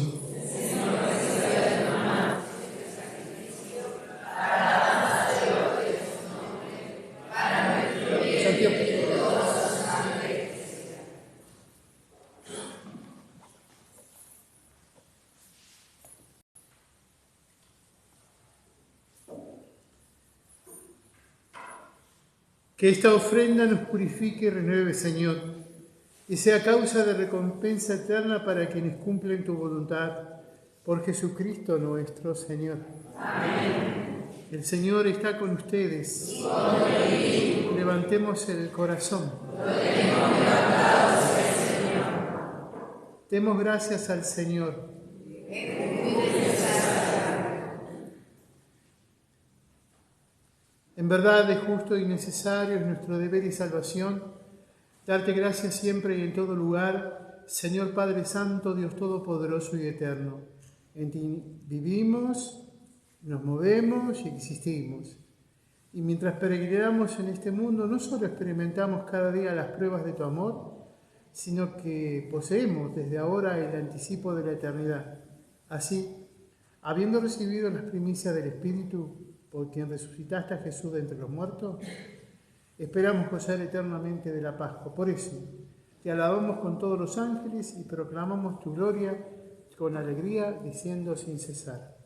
Que esta ofrenda nos purifique y renueve, Señor, y sea causa de recompensa eterna para quienes cumplen tu voluntad, por Jesucristo nuestro Señor. Amén. El Señor está con ustedes. Levantemos el corazón. Demos gracias al Señor. En verdad es justo y necesario, es nuestro deber y salvación, darte gracias siempre y en todo lugar, Señor Padre Santo, Dios Todopoderoso y Eterno. En ti vivimos, nos movemos y existimos. Y mientras peregrinamos en este mundo, no solo experimentamos cada día las pruebas de tu amor, sino que poseemos desde ahora el anticipo de la eternidad. Así, habiendo recibido las primicias del Espíritu, por quien resucitaste a Jesús de entre los muertos, esperamos gozar eternamente de la Pascua. Por eso, te alabamos con todos los ángeles y proclamamos tu gloria con alegría, diciendo sin cesar.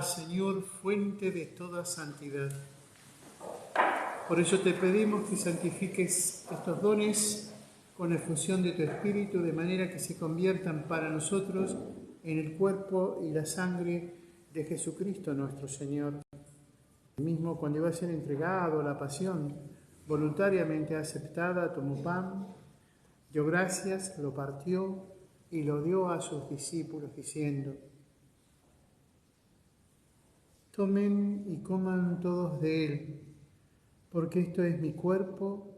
Señor, fuente de toda santidad. Por eso te pedimos que santifiques estos dones con la efusión de tu Espíritu, de manera que se conviertan para nosotros en el cuerpo y la sangre de Jesucristo nuestro Señor. El mismo, cuando iba a ser entregado a la pasión voluntariamente aceptada, tomó pan, dio gracias, lo partió y lo dio a sus discípulos, diciendo: tomen y coman todos de él, porque esto es mi cuerpo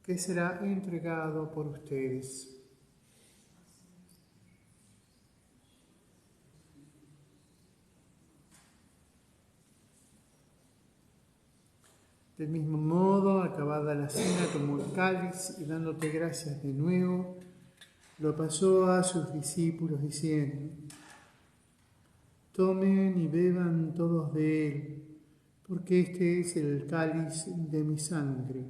que será entregado por ustedes. Del mismo modo, acabada la cena, tomó el cáliz y dándote gracias de nuevo, lo pasó a sus discípulos diciendo: tomen y beban todos de él, porque este es el cáliz de mi sangre,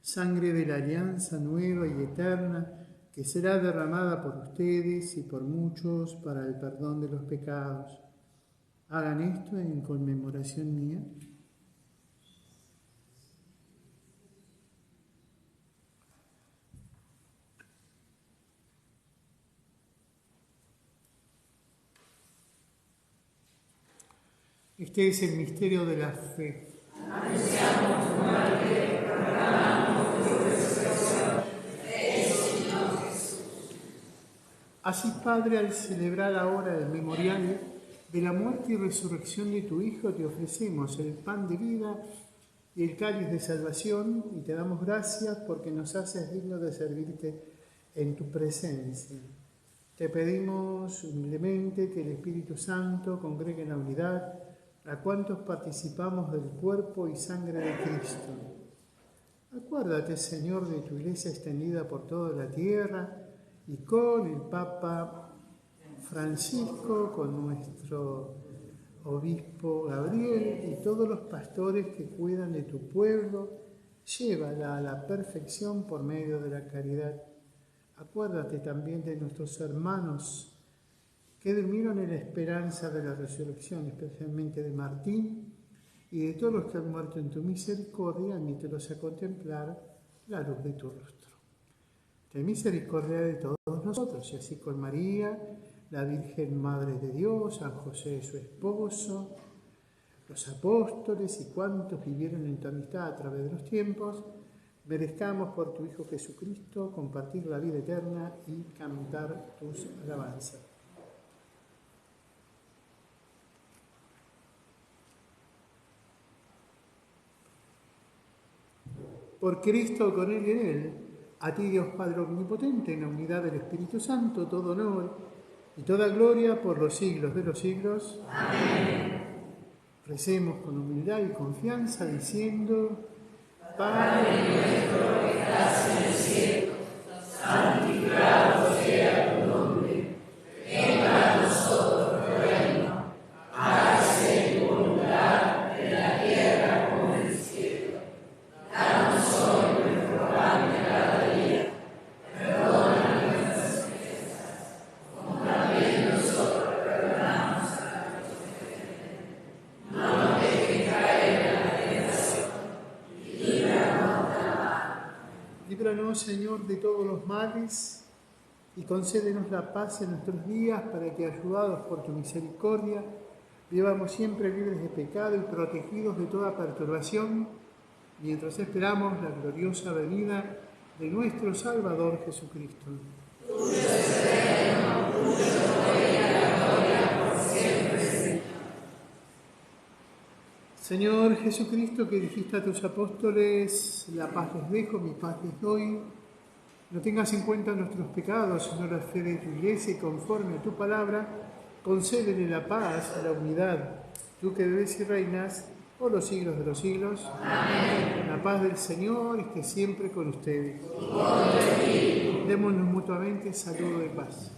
sangre de la alianza nueva y eterna, que será derramada por ustedes y por muchos para el perdón de los pecados. Hagan esto en conmemoración mía. Este es el misterio de la fe. Anunciamos tu muerte, proclamamos tu resurrección. Señor Jesús. Así, Padre, al celebrar ahora el memorial de la muerte y resurrección de tu Hijo, te ofrecemos el pan de vida y el cáliz de salvación, y te damos gracias porque nos haces dignos de servirte en tu presencia. Te pedimos humildemente que el Espíritu Santo congregue en la unidad a cuantos participamos del cuerpo y sangre de Cristo. Acuérdate, Señor, de tu Iglesia extendida por toda la tierra y con el Papa Francisco, con nuestro obispo Gabriel y todos los pastores que cuidan de tu pueblo, llévala a la perfección por medio de la caridad. Acuérdate también de nuestros hermanos que durmieron en la esperanza de la resurrección, especialmente de Martín y de todos los que han muerto en tu misericordia, admítelos a contemplar la luz de tu rostro. Ten misericordia de todos nosotros, y así con María, la Virgen Madre de Dios, San José su esposo, los apóstoles y cuantos vivieron en tu amistad a través de los tiempos, merezcamos por tu Hijo Jesucristo compartir la vida eterna y cantar tus alabanzas. Por Cristo, con Él y en Él, a ti Dios Padre Omnipotente, en la unidad del Espíritu Santo, todo honor y toda gloria por los siglos de los siglos. Amén. Recemos con humildad y confianza diciendo: Padre nuestro que estás en el cielo, santificado sea tu nombre. Venga a nosotros tu reino. Hágase tu voluntad en la tierra como en el cielo. Danos hoy nuestro pan de cada día. Perdona nuestras ofensas, como también nosotros perdonamos a nuestros ofensores. No nos dejes caer en la tentación, y líbranos del mal. líbranos, Señor, de todos los males y concédenos la paz en nuestros días, para que, ayudados por tu misericordia, vivamos siempre libres de pecado y protegidos de toda perturbación, mientras esperamos la gloriosa venida de nuestro Salvador Jesucristo. Tuyo es el reino, tuyo es el poder y la gloria por siempre, Señor. Señor Jesucristo, que dijiste a tus apóstoles: la paz les dejo, mi paz les doy, no tengas en cuenta nuestros pecados, sino la fe de tu Iglesia, y conforme a tu palabra, concédele la paz, la unidad, tú que vives y reinas por los siglos de los siglos. Amén. La paz del Señor esté siempre con ustedes. Y con tu espíritu. Démonos mutuamente saludo de paz.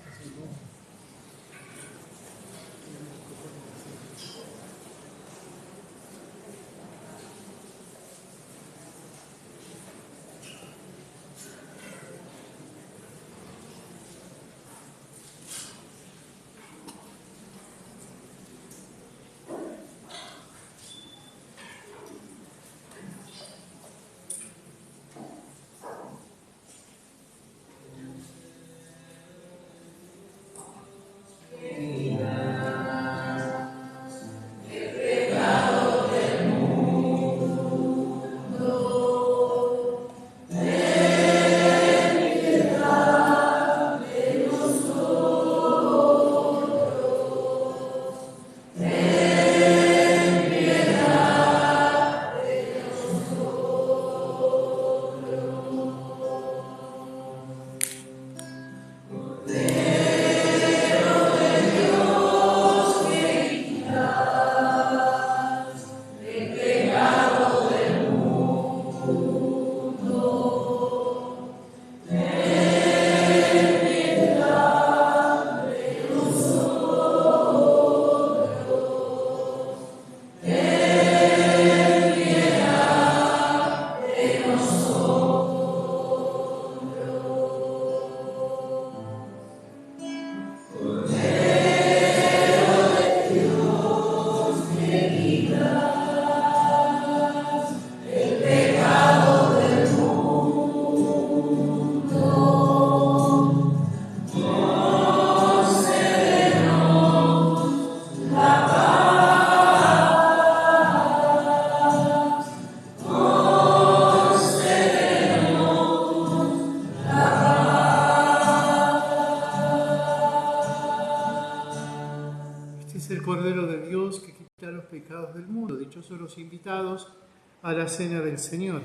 Dichosos los invitados a la cena del Señor.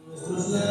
Nuestros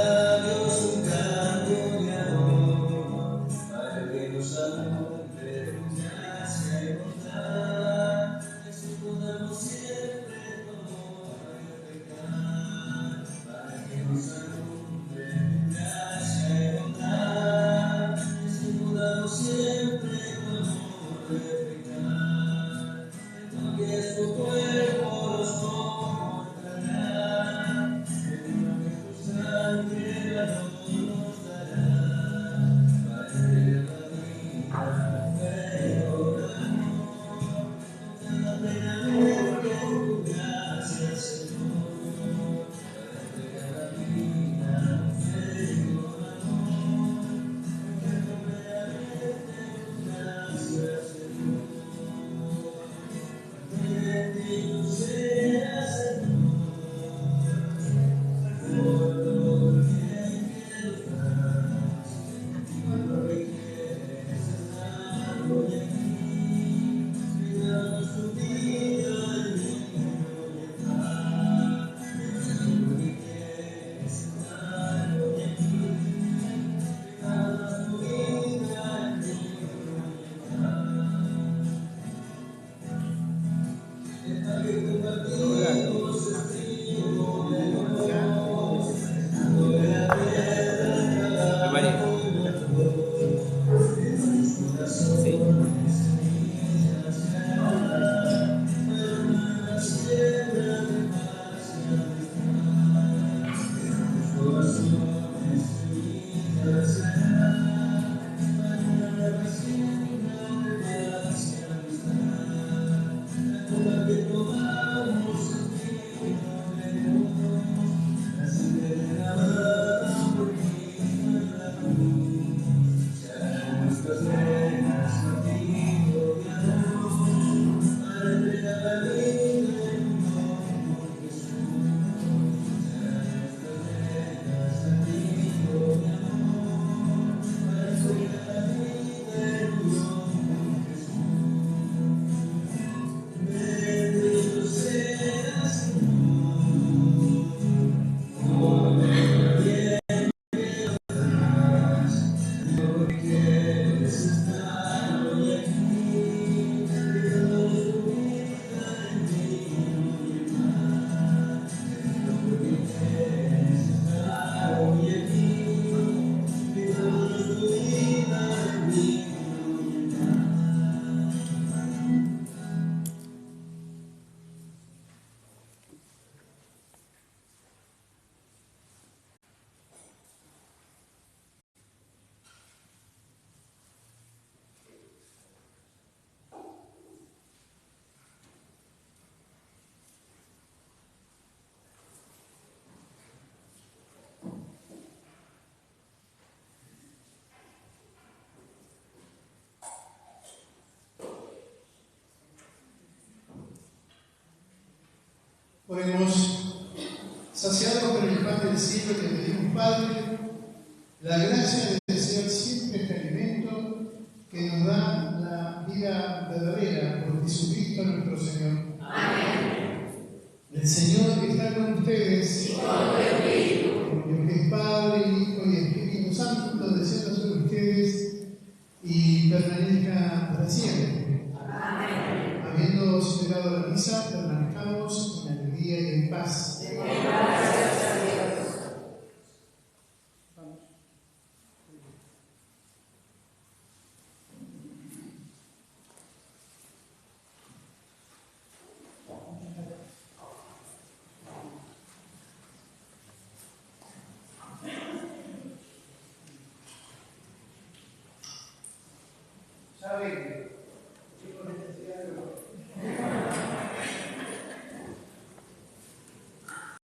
Saciados por el pan del cielo, te pedimos, Padre, la gracia de desear siempre este alimento que nos da la vida verdadera por Jesucristo nuestro Señor. Amén. El Señor está con ustedes. Y con tu espíritu. Dios que es Padre, Hijo y Espíritu Santo, descienda sobre ustedes y permanezca para siempre. Amén. Habiendo celebrado la misa, permanezcamos en alegría y en paz. Gracias a Dios. ¿Sabe?